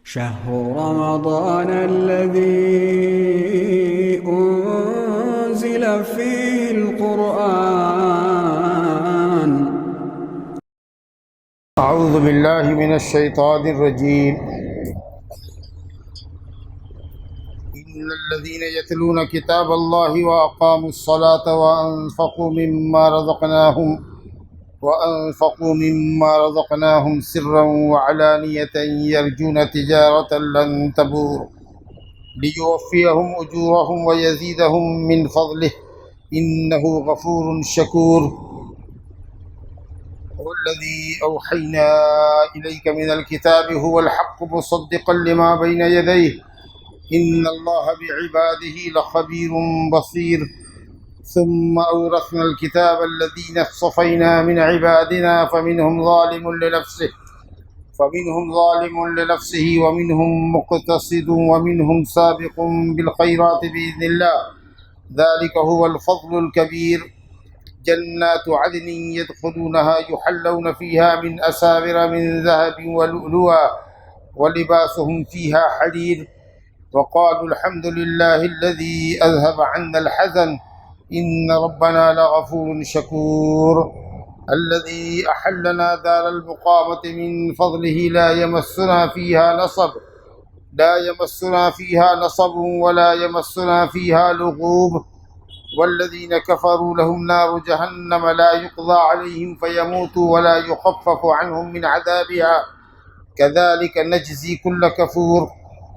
شهر رمضان الذي أنزل فيه القرآن. أعوذ بالله من الشيطان الرجيم. إن الذين يتلون كتاب الله وأقاموا الصلاة وأنفقوا مما رزقناهم سرا وعلانية يرجون تجارة لن تبور ليوفيهم أجورهم ويزيدهم من فضله إنه غفور شكور. والذي أوحينا إليك من الكتاب هو الحق مصدقا لما بين يديه إن الله بعباده لخبير بصير. ثم أورثنا الكتاب الذين اصطفينا من عبادنا فمنهم ظالم لنفسه ومنهم مقتصد ومنهم سابق بالخيرات بإذن الله ذلك هو الفضل الكبير. جنات عدن يدخلونها يحلون فيها من أساور من ذهب ولؤلؤا ولباسهم فيها حرير وقالوا الحمد لله الذي أذهب عنا الحزن إن ربنا لغفور شكور. الذي أحلنا دار المقامة من فضله لا يمسنا فيها نصب ولا يمسنا فيها لغوب. والذين كفروا لهم نار جهنم لا يقضى عليهم فيموتوا ولا يخفف عنهم من عذابها كذلك نجزي كل كفور.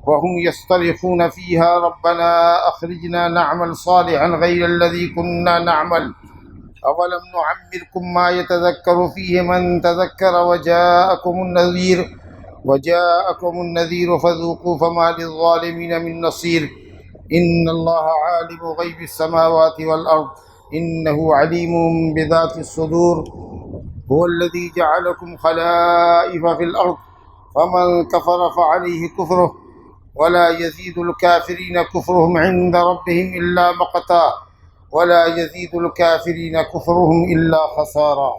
وهم يصطرخون فيها ربنا أخرجنا نعمل صالحا غير الذي كنا نعمل أولم نعمركم ما يتذكر فيه من تذكر وجاءكم النذير فذوقوا فما للظالمين من نصير. إن الله عالم غيب السماوات والأرض إنه عليم بذات الصدور. هو الذي جعلكم خلائف في الأرض فمن كفر فعليه كفره ولا يزيد الكافرين كفرهم عند ربهم إلا مقتا ولا يزيد الكافرين كفرهم إلا خسارا.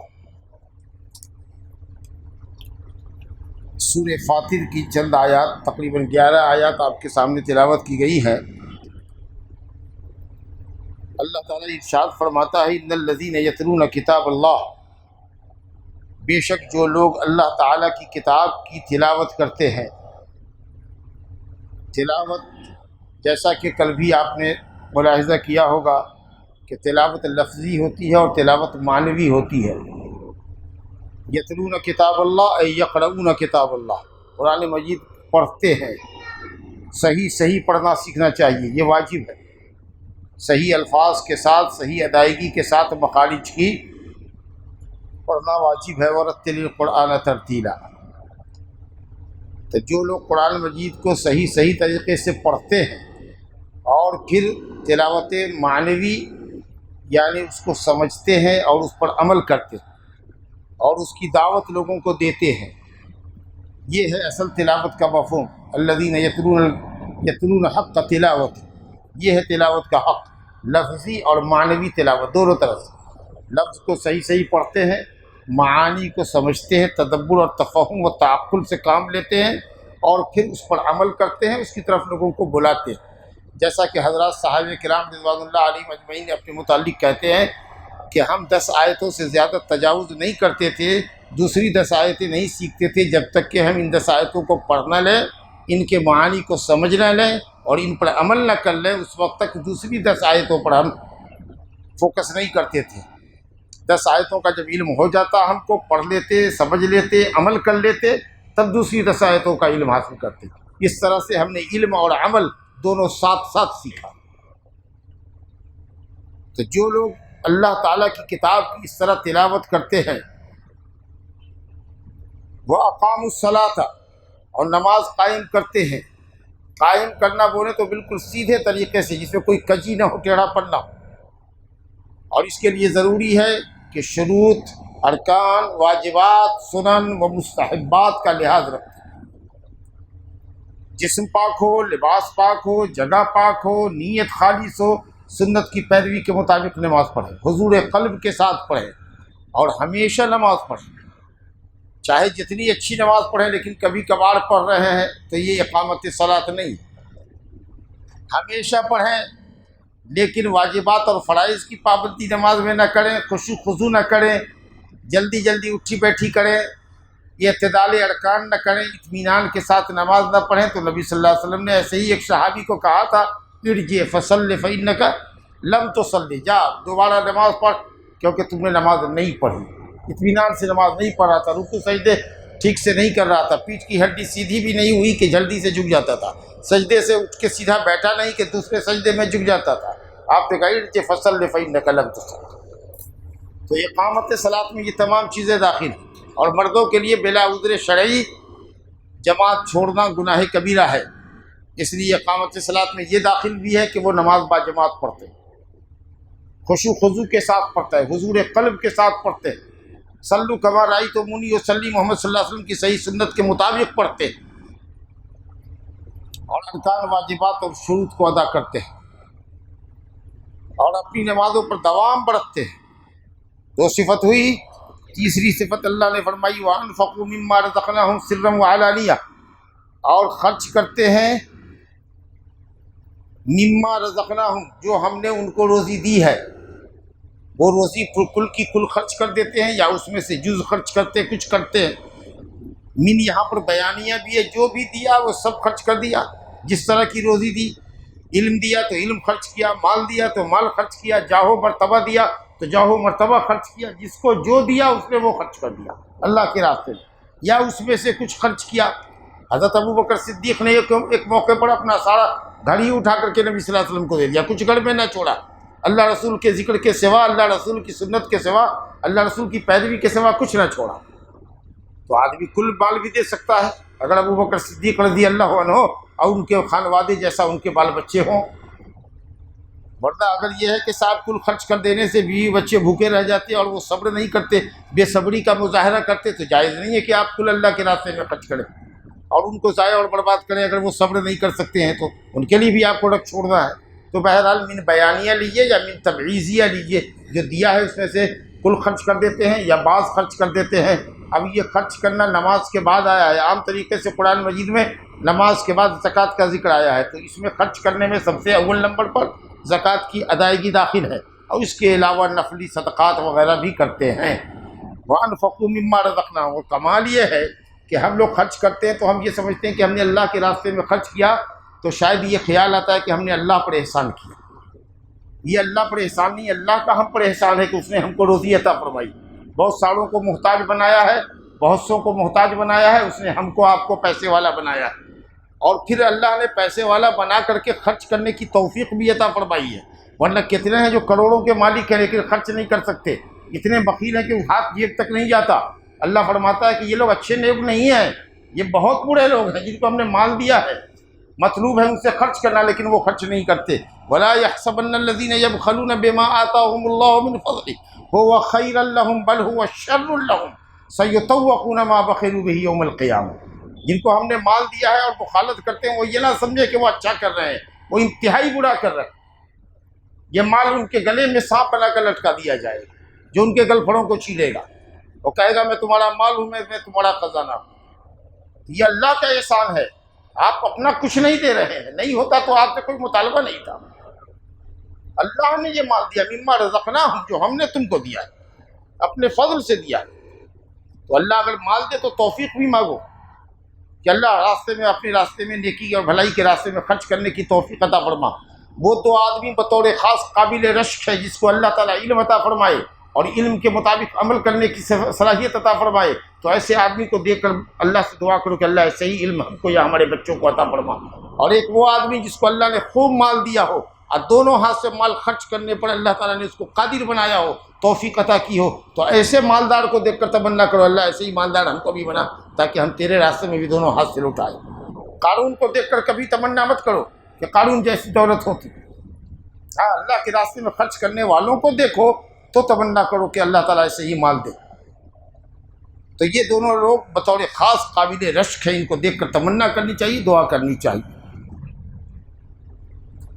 سورہ فاطر کی چند آیات تقریباً 11 آیات آپ کے سامنے تلاوت کی گئی ہیں. اللہ تعالیٰ ارشاد فرماتا ہے ان الذین یتلون کتاب اللہ، بے شک جو لوگ اللہ تعالیٰ کی کتاب کی تلاوت کرتے ہیں. تلاوت جیسا کہ کل بھی آپ نے ملاحظہ کیا ہوگا کہ تلاوت لفظی ہوتی ہے اور تلاوت معنوی ہوتی ہے. یتلون کتاب اللہ ای یقرؤون کتاب اللہ، قرآن مجید پڑھتے ہیں. صحیح پڑھنا سیکھنا چاہیے، یہ واجب ہے. صحیح الفاظ کے ساتھ، صحیح ادائیگی کے ساتھ مخارج کی پڑھنا واجب ہے. ورتل القرآن ترتیلا. تو جو لوگ قرآن مجید کو صحیح طریقے سے پڑھتے ہیں اور پھر تلاوت معنوی یعنی اس کو سمجھتے ہیں اور اس پر عمل کرتے ہیں اور اس کی دعوت لوگوں کو دیتے ہیں، یہ ہے اصل تلاوت کا مفہوم. الذین یتلون حق تلاوت، یہ ہے تلاوت کا حق، لفظی اور معنوی تلاوت دونوں طرف سے. لفظ کو صحیح پڑھتے ہیں، معانی کو سمجھتے ہیں، تدبر اور تفہم و تعقل سے کام لیتے ہیں اور پھر اس پر عمل کرتے ہیں، اس کی طرف لوگوں کو بلاتے ہیں. جیسا کہ حضرات صحابہ کرام رضوان اللہ علیہم اجمعین اپنے متعلق کہتے ہیں کہ ہم 10 آیتوں سے زیادہ تجاوز نہیں کرتے تھے، دوسری 10 آیتیں نہیں سیکھتے تھے جب تک کہ ہم ان 10 آیتوں کو پڑھ نہ لیں، ان کے معانی کو سمجھ نہ لیں اور ان پر عمل نہ کر لیں. اس وقت تک دوسری 10 آیتوں پر ہم فوکس نہیں کرتے تھے. 10 آیتوں کا جب علم ہو جاتا ہم کو، پڑھ لیتے، سمجھ لیتے، عمل کر لیتے، تب دوسری 10 آیتوں کا علم حاصل کرتے. اس طرح سے ہم نے علم اور عمل دونوں ساتھ سیکھا. تو جو لوگ اللہ تعالیٰ کی کتاب کی اس طرح تلاوت کرتے ہیں، وہ اقاموا الصلاۃ، اور نماز قائم کرتے ہیں. قائم کرنا بولے تو بالکل سیدھے طریقے سے، جس میں کوئی کجی نہ ہو، ٹیڑھا پن نہ ہو. اور اس کے لیے ضروری ہے کہ شروط، ارکان، واجبات، سنن و مستحبات کا لحاظ رکھیں. جسم پاک ہو، لباس پاک ہو، جگہ پاک ہو، نیت خالص ہو، سنت کی پیروی کے مطابق نماز پڑھیں، حضور قلب کے ساتھ پڑھیں اور ہمیشہ نماز پڑھیں. چاہے جتنی اچھی نماز پڑھیں لیکن کبھی کبھار پڑھ رہے ہیں تو یہ اقامت صلاۃ نہیں. ہمیشہ پڑھیں لیکن واجبات اور فرائض کی پابندی نماز میں نہ کریں، خشوع خضوع نہ کریں، جلدی جلدی اٹھی بیٹھی کریں، یہ اعتدال ارکان نہ کریں، اطمینان کے ساتھ نماز نہ پڑھیں. تو نبی صلی اللہ علیہ وسلم نے ایسے ہی ایک صحابی کو کہا تھا ارجع فصلی فإنک لم تصلی، جا دوبارہ نماز پڑھ کیونکہ تم نے نماز نہیں پڑھی، اطمینان سے نماز نہیں پڑھ رہا تھا، رکوع سجدے ٹھیک سے نہیں کر رہا تھا، پیٹھ کی ہڈی سیدھی بھی نہیں ہوئی کہ جلدی سے جھک جاتا تھا، سجدے سے اٹھ کے سیدھا بیٹھا نہیں کہ دوسرے سجدے میں جھک جاتا تھا. آپ نے کہا ارجع فصلی فإنک لم تصلی. تو اقامت صلاۃ میں یہ تمام چیزیں داخل ہیں. اور مردوں کے لیے بلا عذر شرعی جماعت چھوڑنا گناہ کبیرہ ہے، اس لیے اقامت صلاۃ میں یہ داخل بھی ہے کہ وہ نماز با جماعت پڑھتے ہیں، خشوع خضوع کے ساتھ پڑھتا ہے، حضور قلب کے ساتھ پڑھتے ہیں، صلو کما رأیتمونی وصلی محمد صلی اللہ علیہ وسلم کی صحیح سنت کے مطابق پڑھتے ہیں، اور ارکان واجبات اور شروط کو ادا کرتے ہیں، اور اپنی نمازوں پر دوام برتتے ہیں. دو صفت ہوئی. تیسری صفت اللہ نے فرمائی وَأَنفَقُوا مِمَّا رَزَقْنَاهُمْ سِرًّا وَعَلَانِيَةً، اور خرچ کرتے ہیں مما رزقناہم، جو ہم نے ان کو روزی دی ہے. وہ روزی کل کی کل خرچ کر دیتے ہیں یا اس میں سے جز خرچ کرتے، کچھ کرتے ہیں. من یہاں پر بیانیہ بھی ہے، جو بھی دیا وہ سب خرچ کر دیا. جس طرح کی روزی دی، علم دیا تو علم خرچ کیا، مال دیا تو مال خرچ کیا، جاہو مرتبہ دیا تو جاہو مرتبہ خرچ کیا. جس کو جو دیا اس نے وہ خرچ کر دیا اللہ کے راستے میں، یا اس میں سے کچھ خرچ کیا. حضرت ابوبکر صدیق نے ایک موقع پر اپنا سارا گھڑی اٹھا کر کے نبی صلی اللہ علیہ وسلم کو دے دیا، کچھ گھر میں نہ چھوڑا. اللہ رسول کے ذکر کے سوا، اللہ رسول کی سنت کے سوا، اللہ رسول کی پیروی کے سوا کچھ نہ چھوڑا. تو آدمی کل مال بھی دے سکتا ہے اگر ابوبکر صدیق رضی اللہ عنہ اور ان کے خانوادے جیسا ان کے بال بچے ہوں. ورنہ اگر یہ ہے کہ صاحب کل خرچ کر دینے سے بیوی بچے بھوکے رہ جاتے اور وہ صبر نہیں کرتے، بے صبری کا مظاہرہ کرتے، تو جائز نہیں ہے کہ آپ کل اللہ کے راستے میں خرچ کریں اور ان کو ضائع اور برباد کریں. اگر وہ صبر نہیں کر سکتے ہیں تو ان کے لیے بھی آپ کو رکھ چھوڑنا ہے. تو بہرحال من بیانیہ لیجیے یا من تبعیضیہ لیجیے، جو دیا ہے اس میں سے کل خرچ کر دیتے ہیں یا بعض خرچ کر دیتے ہیں. اب یہ خرچ کرنا نماز کے بعد آیا ہے، عام طریقے سے قرآن مجید میں نماز کے بعد زکوٰۃ کا ذکر آیا ہے، تو اس میں خرچ کرنے میں سب سے اول نمبر پر زکوٰۃ کی ادائیگی داخل ہے، اور اس کے علاوہ نفلی صدقات وغیرہ بھی کرتے ہیں. وَأَنفَقُوا مِمَّا رَزَقْنَاهُمْ. اور کمال یہ ہے کہ ہم لوگ خرچ کرتے ہیں تو ہم یہ سمجھتے ہیں کہ ہم نے اللہ کے راستے میں خرچ کیا، تو شاید یہ خیال آتا ہے کہ ہم نے اللہ پر احسان کیا. یہ اللہ پر احسان نہیں، اللہ کا ہم پر احسان ہے کہ اس نے ہم کو روزی عطا فرمائی، بہت ساروں کو محتاج بنایا ہے، بہت سوں کو محتاج بنایا ہے، اس نے ہم کو آپ کو پیسے والا بنایا ہے، اور پھر اللہ نے پیسے والا بنا کر کے خرچ کرنے کی توفیق بھی عطا فرمائی ہے. ورنہ کتنے ہیں جو کروڑوں کے مالک ہیں لیکن خرچ نہیں کر سکتے، اتنے بخیل ہیں کہ ہاتھ جیب تک نہیں جاتا. اللہ فرماتا ہے کہ یہ لوگ اچھے لوگ نہیں ہیں، یہ بہت برے لوگ ہیں جن کو ہم نے مال دیا ہے، مطلوب ہے ان سے خرچ کرنا لیکن وہ خرچ نہیں کرتے. وَلَا يَحْسَبَنَّ الَّذِينَ يَبْخَلُونَ بِمَا آتَاهُمُ اللَّهُ مِنْ فَضْلِهِ هُوَ خَيْرًا لَهُمْ بَلْ هُوَ شَرٌّ لَهُمْ سَيُطَوَّقُونَ مَا بَخِلُوا بِهِ يَوْمَ الْقِيَامَةِ. جن کو ہم نے مال دیا ہے اور مخالفت کرتے ہیں، وہ یہ نہ سمجھے کہ وہ اچھا کر رہے ہیں، وہ انتہائی برا کر رہے ہیں. یہ مال ان کے گلے میں سانپ بنا کر لٹکا دیا جائے گا جو ان کے گل پھڑوں کو چھیلے گا. وہ کہے گا میں تمہارا مال ہوں، میں تمہارا خزانہ ہوں. یہ اللہ کا احسان ہے، آپ اپنا کچھ نہیں دے رہے ہیں، نہیں ہوتا تو آپ سے کوئی مطالبہ نہیں تھا. اللہ نے یہ مال دیا مما رزقناہم، جو ہم نے تم کو دیا ہے، اپنے فضل سے دیا ہے. تو اللہ اگر مال دے تو توفیق بھی مانگو کہ اللہ راستے میں، اپنے راستے میں نیکی اور بھلائی کے راستے میں خرچ کرنے کی توفیق عطا فرما. وہ تو آدمی بطور خاص قابل رشک ہے جس کو اللہ تعالیٰ علم عطا فرمائے اور علم کے مطابق عمل کرنے کی صلاحیت عطا فرمائے. تو ایسے آدمی کو دیکھ کر اللہ سے دعا کرو کہ اللہ ایسے ہی علم ہم کو یا ہمارے بچوں کو عطا فرما. اور ایک وہ آدمی جس کو اللہ نے خوب مال دیا ہو اور دونوں ہاتھ سے مال خرچ کرنے پر اللہ تعالیٰ نے اس کو قادر بنایا ہو، توفیق عطا کی ہو، تو ایسے مالدار کو دیکھ کر تمنا کرو اللہ ایسے ہی مالدار ہم کو بھی بنا تاکہ ہم تیرے راستے میں بھی دونوں ہاتھ سے لوٹائیں. قارون کو دیکھ کر کبھی تمنا مت کرو کہ قارون جیسی دولت ہوتی. ہاں، اللہ کے راستے میں خرچ کرنے والوں کو دیکھو تو تمنا کرو کہ اللہ تعالیٰ ایسے ہی مال دے. تو یہ دونوں لوگ بطور خاص قابل رشک ہیں، ان کو دیکھ کر تمنا کرنی چاہیے، دعا کرنی چاہیے.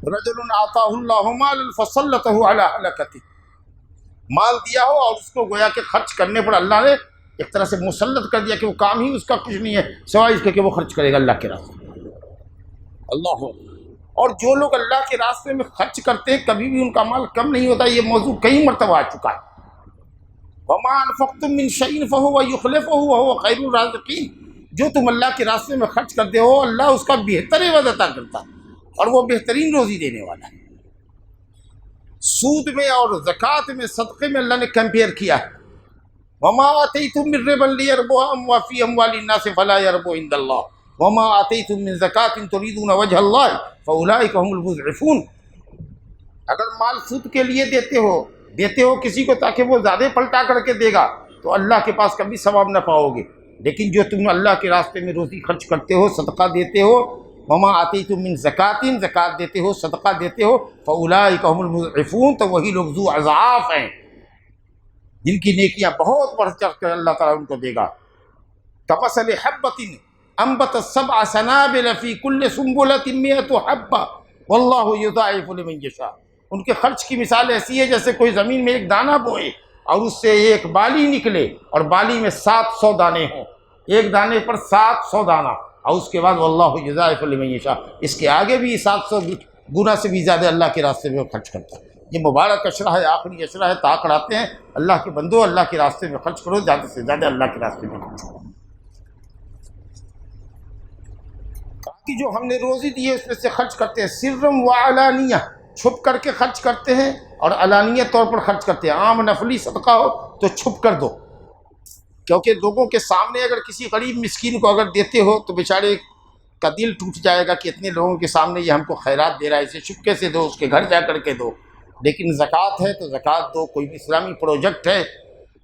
رجل آتاہ اللہ مالا فسلطہ علی ہلکتہ، مال دیا ہو اور اس کو گویا کہ خرچ کرنے پر اللہ نے ایک طرح سے مسلط کر دیا کہ وہ کام ہی اس کا کچھ نہیں ہے سوائے اس کے کہ وہ خرچ کرے گا اللہ کے راستے میں۔ اللہ اور جو لوگ اللہ کے راستے میں خرچ کرتے ہیں کبھی بھی ان کا مال کم نہیں ہوتا، یہ موضوع کئی مرتبہ آ چکا ہے۔ وَمَا أَنفَقْتُم مِّن شَيْءٍ فَهُوَ يُخْلِفُهُ وَهُوَ خَيْرُ الرَّازِقِينَ، جو تم اللہ کے راستے میں خرچ کرتے ہو اللہ اس کا بہتر عوض عطا کرتا ہے اور وہ بہترین روزی دینے والا ہے۔ سود میں اور زکوٰۃ میں صدقے میں اللہ نے کمپیئر کیا ہے، وَمَا آتَيْتُم مِّن رِّبًا لِّيَرْبُوَ فِي أَمْوَالِ النَّاسِ فَلَا يَرْبُو عِندَ اللَّهِ وَمَا آتَيْتُم مِّن زَكَاةٍ تُرِيدُونَ وَجْهَ اللَّهِ فَأُولَٰئِكَ هُمُ الْمُضْعِفُونَ۔ اگر مال سود کے لیے دیتے ہو کسی کو تاکہ وہ زیادہ پلٹا کر کے دے گا تو اللہ کے پاس کبھی ثواب نہ پاؤ گے، لیکن جو تم اللہ کے راستے میں روزی خرچ کرتے ہو صدقہ دیتے ہو، وما آتیتم من زکوٰۃ زکوٰۃ دیتے ہو صدقہ دیتے ہو، فاولئک هم المضعفون، تو وہی لوگ ذو اضعاف ہیں جن کی نیکیاں بہت بڑھ چڑھ کر اللہ تعالیٰ ان کو دے گا۔ کمثل حبۃ انبتت سبع سنابل فی کل سنبلۃ مئۃ حبۃ واللہ یضاعف لمن یشاء۔ ان کے خرچ کی مثال ایسی ہے جیسے کوئی زمین میں ایک دانہ بوئے اور اس سے ایک بالی نکلے اور بالی میں 700 دانے ہوں، ایک دانے پر 700 دانہ، اور اس کے بعد واللہ یضاعف لمن یشاء، اس کے آگے بھی 700 گنا سے بھی زیادہ اللہ کے راستے میں خرچ کرتا ہے۔ یہ مبارک اشرہ ہے، آخری اشرہ ہے، طاق اڑاتے ہیں اللہ کے بندو، اللہ کے راستے میں خرچ کرو، زیادہ سے زیادہ اللہ کے راستے میں خرچ کرو۔ کہ جو ہم نے روزی دی ہے اس میں سے خرچ کرتے ہیں، سرم و علانیہ، چھپ کر کے خرچ کرتے ہیں اور علانیہ طور پر خرچ کرتے ہیں۔ عام نفلی صدقہ ہو تو چھپ کر دو، کیونکہ لوگوں کے سامنے اگر کسی غریب مسکین کو اگر دیتے ہو تو بیچارے کا دل ٹوٹ جائے گا کہ اتنے لوگوں کے سامنے یہ ہم کو خیرات دے رہا ہے، اسے چپکے سے دو، اس کے گھر جا کر کے دو۔ لیکن زکوٰۃ ہے تو زکوٰۃ دو، کوئی اسلامی پروجیکٹ ہے،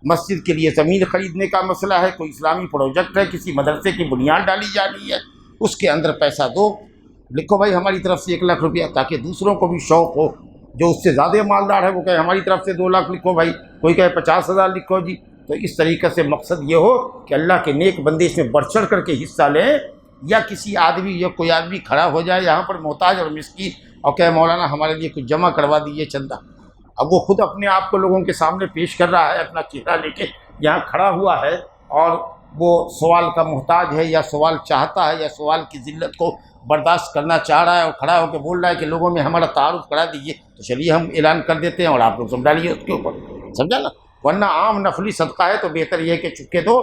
مسجد کے لیے زمین خریدنے کا مسئلہ ہے، کوئی اسلامی پروجیکٹ ہے، کسی مدرسے کی بنیاد ڈالی جانی ہے، اس کے اندر پیسہ دو، لکھو بھائی ہماری طرف سے 1 لاکھ روپیہ، تاکہ دوسروں کو بھی شوق ہو، جو اس سے زیادہ مالدار ہے وہ کہے ہماری طرف سے 2 لاکھ لکھو بھائی، کوئی کہے 50,000 لکھو جی۔ تو اس طریقے سے مقصد یہ ہو کہ اللہ کے نیک بندے اس میں بڑھ چڑھ کر کے حصہ لیں، یا کسی آدمی یا کوئی آدمی کھڑا ہو جائے یہاں پر محتاج اور مسکین اور کہے مولانا ہمارے لیے کچھ جمع کروا دیجیے چندہ، اب وہ خود اپنے آپ کو لوگوں کے سامنے پیش کر رہا ہے، اپنا چہرہ لے کے یہاں کھڑا ہوا ہے اور وہ سوال کا محتاج ہے یا سوال چاہتا ہے یا سوال کی ذلت کو برداشت کرنا چاہ رہا ہے اور کھڑا ہو کے بول رہا ہے کہ لوگوں میں ہمارا تعارف کرا دیجیے، تو چلیے ہم اعلان کر دیتے ہیں اور آپ لوگ سب ڈالیے اس کے اوپر، سمجھا نا؟ ورنہ عام نفلی صدقہ ہے تو بہتر یہ ہے کہ چپکے دو۔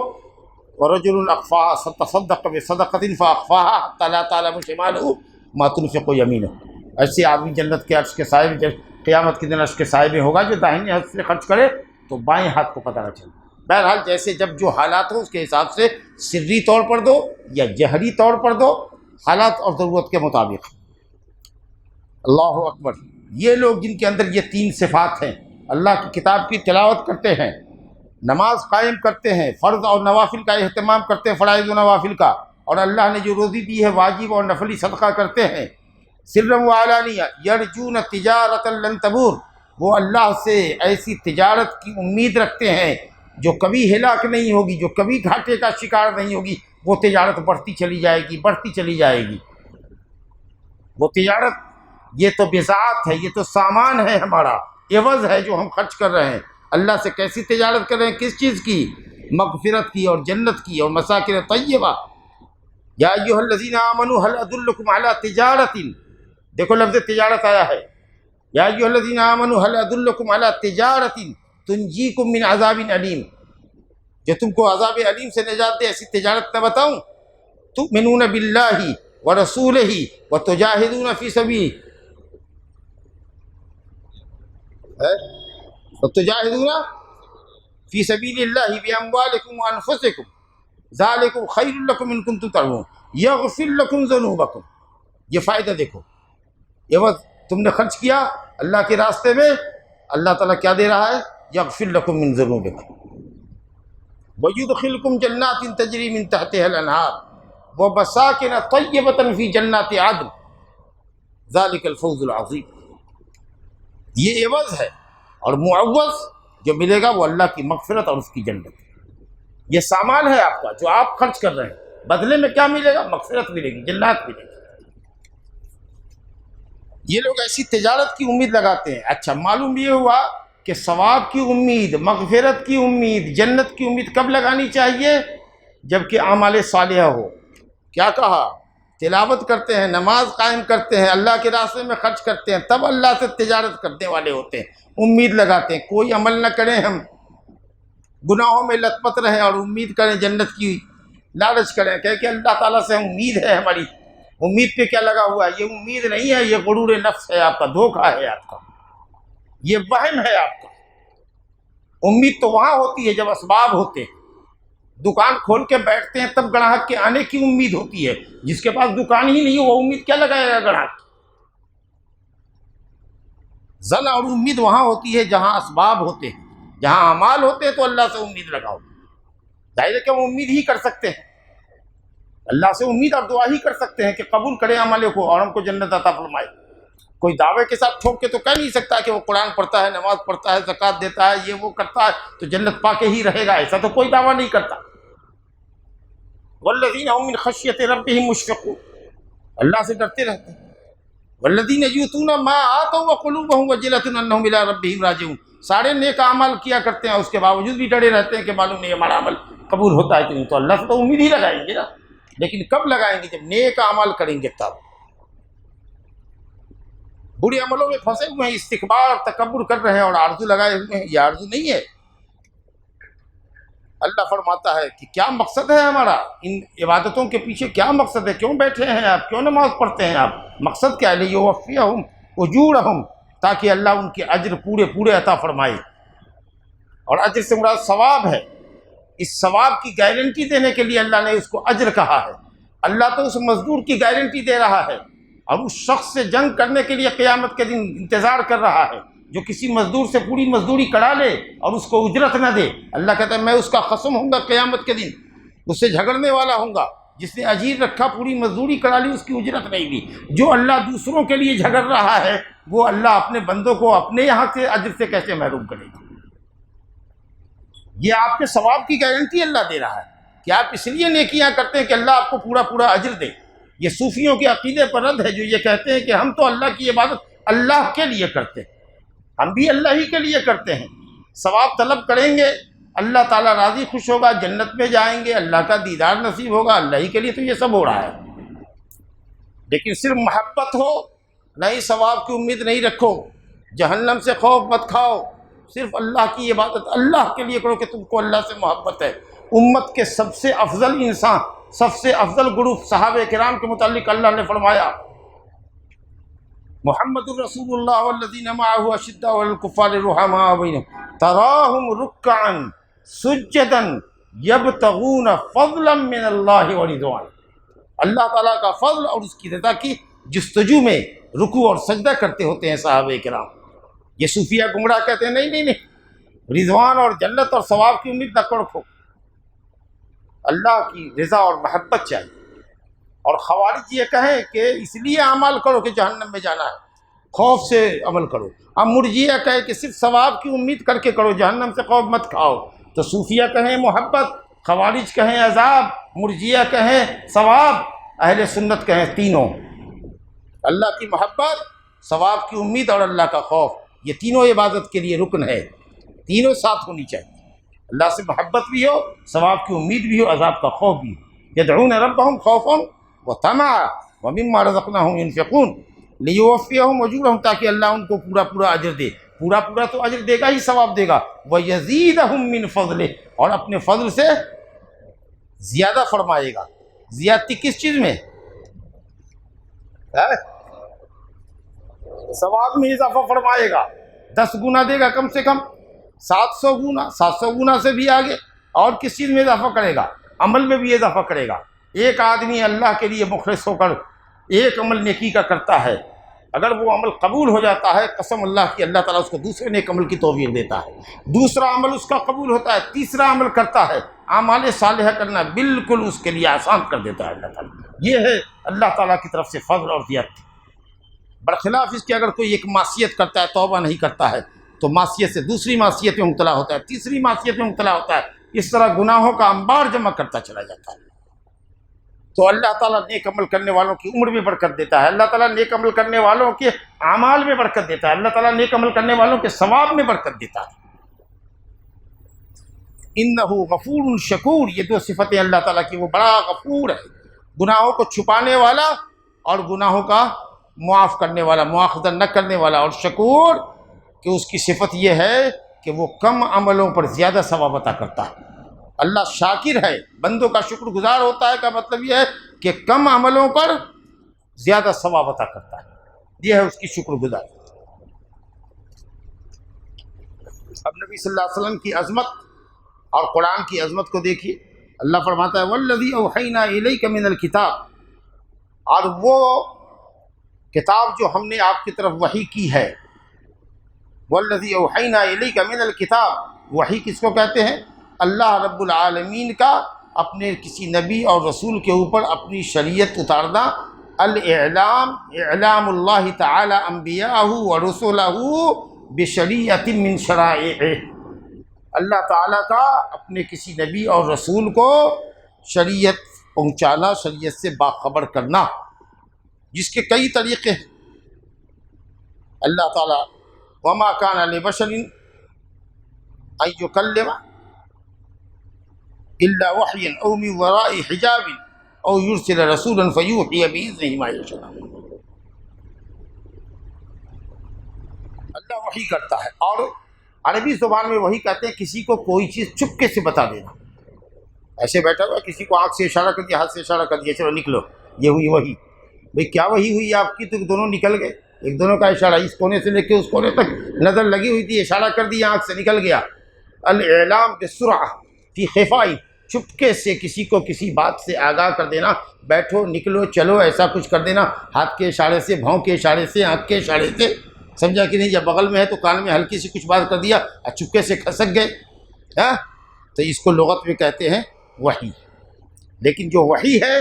وَرَجُلٌ أَخْفَاهَا تَصَدَّقَ بِصَدَقَةٍ فَأَخْفَاهَا حَتَّىٰ لَا تَعْلَمَ شِمَالُهُ مَا تُنْفِقُ يَمِينُهُ، ایسے آدمی جنت کے عرش کے سائے میں، قیامت کے دن عرش کے سائے میں ہوگا، جو داہنے ہاتھ سے خرچ کرے تو بائیں ہاتھ کو پتہ نہ چلے۔ بہرحال جیسے جب جو حالات ہوں اس کے حساب سے سری طور پر دو یا جہری طور پر دو، حالات اور ضرورت کے مطابق۔ اللہ اکبر۔ یہ لوگ جن کے اندر یہ 3 صفات ہیں، اللہ کی کتاب کی تلاوت کرتے ہیں، نماز قائم کرتے ہیں، فرض اور نوافل کا اہتمام کرتے ہیں، فرائض و نوافل کا، اور اللہ نے جو روزی دی ہے واجب اور نفلی صدقہ کرتے ہیں، سرم و علانیہ، یرجون تجارۃ لن تبور، وہ اللہ سے ایسی تجارت کی امید رکھتے ہیں جو کبھی ہلاک نہیں ہوگی، جو کبھی گھاٹے کا شکار نہیں ہوگی، وہ تجارت بڑھتی چلی جائے گی، بڑھتی چلی جائے گی۔ وہ تجارت یہ تو بضاعت ہے، یہ تو سامان ہے، ہمارا عوض ہے جو ہم خرچ کر رہے ہیں۔ اللہ سے کیسی تجارت کر رہے ہیں؟ کس چیز کی؟ مغفرت کی اور جنت کی اور مساکن طیبہ۔ یا ایھا الذین آمنوا هل ادلکم علی تجارۃ، دیکھو لفظ تجارت آیا ہے، یا ایھا الذین آمنوا هل ادلکم علی تجارۃ تنجیکم من عذاب علیم، جو تم کو عذاب علیم سے نجات دے، ایسی تجارت نہ بتاؤں؟ تؤمنون باللہ ورسولہ وتجاہدون فی سبیلہ، وتجاہدون فی سبیل اللہ باموالکم وانفسکم ذالکم خیر لکم ان کنتم تعلمون یغفر لکم ذنوبکم۔ یہ فائدہ دیکھو، عوض تم نے خرچ کیا اللہ کے راستے میں، اللہ تعالیٰ کیا دے رہا ہے؟ یغفر لکم من ذنوبکم ویدخلکم جنات تجری من تحتها الانہار ومساکن طیبۃ فی جنات عدن ذالک الفوز العظیم۔ یہ عوض ہے، اور معوض جو ملے گا وہ اللہ کی مغفرت اور اس کی جنت۔ یہ سامان ہے آپ کا جو آپ خرچ کر رہے ہیں، بدلے میں کیا ملے گا؟ مغفرت ملے گی، جنات ملے گی۔ یہ لوگ ایسی تجارت کی امید لگاتے ہیں۔ اچھا، معلوم یہ ہوا کہ ثواب کی امید، مغفرت کی امید، جنت کی امید کب لگانی چاہیے؟ جبکہ اعمال صالحہ ہو۔ کیا کہا؟ تلاوت کرتے ہیں، نماز قائم کرتے ہیں، اللہ کے راستے میں خرچ کرتے ہیں، تب اللہ سے تجارت کرنے والے ہوتے ہیں، امید لگاتے ہیں۔ کوئی عمل نہ کریں، ہم گناہوں میں لت پت رہیں اور امید کریں جنت کی، لالچ کریں کہ اللہ تعالیٰ سے امید ہے ہماری، امید پہ کیا لگا ہوا ہے؟ یہ امید نہیں ہے، یہ غرور نفس ہے آپ کا، دھوکہ ہے آپ کا، یہ وہم ہے آپ کا۔ امید تو وہاں ہوتی ہے جب اسباب ہوتے ہیں، دکان کھول کے بیٹھتے ہیں تب گراہک کے آنے کی امید ہوتی ہے، جس کے پاس دکان ہی نہیں وہ امید کیا لگائے گا گراہک؟ ظن اور امید وہاں ہوتی ہے جہاں اسباب ہوتے ہیں، جہاں اعمال ہوتے ہیں تو اللہ سے امید لگاؤ۔ ظاہر ہے کہ ہم امید ہی کر سکتے ہیں، اللہ سے امید اور دعا ہی کر سکتے ہیں کہ قبول کرے عمل کو اور ہم کو جنت عطا فرمائے۔ کوئی دعوے کے ساتھ ٹھوک کے تو کہہ نہیں سکتا کہ وہ قرآن پڑھتا ہے، نماز پڑھتا ہے، زکوٰۃ دیتا ہے، یہ وہ کرتا ہے تو جنت پا کے ہی رہے گا، ایسا تو کوئی دعویٰ نہیں کرتا۔ والذین هم من خشیۃ ربهم مشفقون، اللہ سے ڈرتے رہتے ہیں۔ والذین یؤتون ما آتوا وقلوبهم وجلۃ انهم الی ربهم راجعون، سارے نیک اعمال کیا کرتے ہیں، اس کے باوجود بھی ڈرے رہتے ہیں کہ معلوم نہیں ہمارا عمل قبول ہوتا ہے کہ نہیں، تو اللہ سے تو امید ہی لگائیں گے نا، لیکن کب لگائیں گے؟ جب نیک اعمال کریں گے تب۔ برے عملوں میں پھنسے ہوئے ہیں، استکبار اور تکبر کر رہے ہیں اور آرزو لگائے ہوئے ہیں، یہ آرزو نہیں ہے۔ اللہ فرماتا ہے کہ کیا مقصد ہے ہمارا ان عبادتوں کے پیچھے، کیا مقصد ہے؟ کیوں بیٹھے ہیں آپ؟ کیوں نماز پڑھتے ہیں آپ؟ مقصد کیا ہے؟ لیوفیہم اجورہم، تاکہ اللہ ان کے اجر پورے عطا فرمائے، اور اجر سے مراد ثواب ہے۔ اس ثواب کی گارنٹی دینے کے لیے اللہ نے اس کو اجر کہا ہے۔ اللہ تو اس مزدور کی گارنٹی دے رہا ہے اور اس شخص سے جنگ کرنے کے لیے قیامت کے دن انتظار کر رہا ہے جو کسی مزدور سے پوری مزدوری کرا لے اور اس کو اجرت نہ دے۔ اللہ کہتا ہے میں اس کا خصم ہوں گا قیامت کے دن، اس سے جھگڑنے والا ہوں گا۔ جس نے اجیر رکھا، پوری مزدوری کرا لی، اس کی اجرت نہیں دی۔ جو اللہ دوسروں کے لیے جھگڑ رہا ہے وہ اللہ اپنے بندوں کو اپنے یہاں سے اجر سے کیسے محروم کرے گا؟ یہ آپ کے ثواب کی گارنٹی اللہ دے رہا ہے کہ آپ اس لیے نیکیاں کرتے ہیں کہ اللہ آپ کو پورا اجر دے۔ یہ صوفیوں کے عقیدے پر رد ہے جو یہ کہتے ہیں کہ ہم تو اللہ کی عبادت اللہ کے لیے کرتے ہیں، ہم بھی اللہ ہی کے لیے کرتے ہیں، ثواب طلب کریں گے، اللہ تعالیٰ راضی خوش ہوگا، جنت میں جائیں گے، اللہ کا دیدار نصیب ہوگا، اللہ ہی کے لیے تو یہ سب ہو رہا ہے۔ لیکن صرف محبت ہو، نہیں ثواب کی امید نہیں رکھو، جہنم سے خوف مت کھاؤ، صرف اللہ کی عبادت اللہ کے لیے کرو کہ تم کو اللہ سے محبت ہے۔ امت کے سب سے افضل انسان، سب سے افضل گروپ صحابہ کرام کے متعلق اللہ نے فرمایا محمد الرسول اللہ والذین معه اشداء علی الکفار رحماء بینہم تراہم رکعا سجدا یبتغون فضلا من اللہ ورضوان، اللہ تعالیٰ کا فضل اور اس کی رضا کی جستجو میں رکوع اور سجدہ کرتے ہوتے ہیں صحابہ کرام۔ یہ صوفیہ گمراہ کہتے ہیں نہیں، رضوان اور جنت اور ثواب کی امید نہ رکھو، اللہ کی رضا اور محبت چاہیے۔ اور خوارج یہ کہیں کہ اس لیے اعمال کرو کہ جہنم میں جانا ہے، خوف سے عمل کرو۔ اب مرجئہ کہے کہ صرف ثواب کی امید کر کے کرو، جہنم سے خوف مت کھاؤ۔ تو صوفیہ کہیں محبت، خوارج کہیں عذاب، مرجئہ کہیں ثواب، اہل سنت کہیں تینوں، اللہ کی محبت، ثواب کی امید اور اللہ کا خوف، یہ تینوں عبادت کے لیے رکن ہے، تینوں ساتھ ہونی چاہیے۔ اللہ سے محبت بھی ہو، ثواب کی امید بھی ہو، عذاب کا خوف بھی ہو۔ یدعون ربهم خوفا وطمعا ومما رزقناهم ينفقون لیوفیہم اجورہم، تاکہ اللہ ان کو پورا اجر دے۔ پورا تو اجر دے گا ہی، ثواب دے گا، ویزیدہم من فضلہ، اور اپنے فضل سے زیادہ فرمائے گا۔ زیادتی کس چیز میں؟ ثواب میں اضافہ فرمائے گا، 10 گنا دے گا، کم سے کم 700 گنا، 700 گنا سے بھی آگے۔ اور کس چیز میں اضافہ کرے گا؟ عمل میں بھی اضافہ کرے گا۔ ایک آدمی اللہ کے لیے مخلص ہو کر ایک عمل نیکی کا کرتا ہے، اگر وہ عمل قبول ہو جاتا ہے، قسم اللہ کی، اللہ تعالیٰ اس کو دوسرے نیک عمل کی توفیق دیتا ہے۔ دوسرا عمل اس کا قبول ہوتا ہے، تیسرا عمل کرتا ہے، اعمال صالحہ کرنا بالکل اس کے لیے آسان کر دیتا ہے اللہ تعالیٰ۔ یہ ہے اللہ تعالیٰ کی طرف سے فضل اور زیادتی۔ برخلاف اس کے اگر کوئی ایک معصیت کرتا ہے، توبہ نہیں کرتا ہے، تو معصیت سے دوسری معصیت میں مبتلا ہوتا ہے، تیسری معصیت میں مبتلا ہوتا ہے، اس طرح گناہوں کا انبار جمع کرتا چلا جاتا ہے۔ تو اللہ تعالیٰ نیک عمل کرنے والوں کی عمر میں برکت دیتا ہے، اللہ تعالیٰ نیک عمل کرنے والوں کے اعمال میں برکت دیتا ہے، اللہ تعالیٰ نیک عمل کرنے والوں کے ثواب میں برکت دیتا ہے۔ انہ غفور شکور، یہ دو صفتیں اللہ تعالیٰ کی، وہ بڑا غفور ہے، گناہوں کو چھپانے والا اور گناہوں کا معاف کرنے والا، مواخذہ نہ کرنے والا، اور شکور کہ اس کی صفت یہ ہے کہ وہ کم عملوں پر زیادہ ثواب عطا کرتا ہے۔ اللہ شاکر ہے، بندوں کا شکر گزار ہوتا ہے، کا مطلب یہ ہے کہ کم عملوں پر زیادہ ثواب عطا کرتا ہے، یہ ہے اس کی شکر گزاری۔ اب نبی صلی اللہ علیہ وسلم کی عظمت اور قرآن کی عظمت کو دیکھیے، اللہ فرماتا ہے وَالَّذِي أَوْحَيْنَا إِلَيْكَ مِنَ الْكِتَابِ، اور وہ کتاب جو ہم نے آپ کی طرف وحی کی ہے، وَالَّذِي أَوْحَيْنَا إِلَيْكَ مِنَ الْكِتَابِ، وحی کس کو کہتے ہیں؟ اللہ رب العالمین کا اپنے کسی نبی اور رسول کے اوپر اپنی شریعت اتارنا، الاعلام، اعلام اللہ تعالی انبیاءہ ورسلہ بشریعت من شرائعہ، اللہ تعالیٰ کا اپنے کسی نبی اور رسول کو شریعت پہنچانا، شریعت سے باخبر کرنا، جس کے کئی طریقے ہیں۔ اللہ تعالیٰ وما کان لبشر ان یکلم الا وحیا او من وراء حجاب او یرسل رسولا فیوحی باذنہ ما یشاء، اللہ وحی کرتا ہے، اور عربی زبان میں وحی کہتے ہیں کسی کو کوئی چیز چپکے سے بتا دینا، ایسے بیٹھا ہوا کسی کو آنکھ سے اشارہ کر دیا، ہاتھ سے اشارہ کر دیا، چلو نکلو، یہ ہوئی وحی۔ بھئی کیا وحی ہوئی آپ کی؟ تو دونوں نکل گئے، ایک دونوں کا اشارہ، اس کونے سے لے کے اس کونے تک نظر لگی ہوئی تھی، اشارہ کر دیا، آنکھ سے نکل گیا۔ الاعلام بسرعہ فی خفائی، چپکے سے کسی کو کسی بات سے آگاہ کر دینا، بیٹھو، نکلو، چلو، ایسا کچھ کر دینا، ہاتھ کے اشارے سے، بھاؤں کے اشارے سے، آنکھ کے اشارے سے، سمجھا کہ نہیں؟ یا بغل میں ہے تو کان میں ہلکی سی کچھ بات کر دیا اور چپکے سے کھسک گئے، تو اس کو لغت میں کہتے ہیں وحی۔ لیکن جو وحی ہے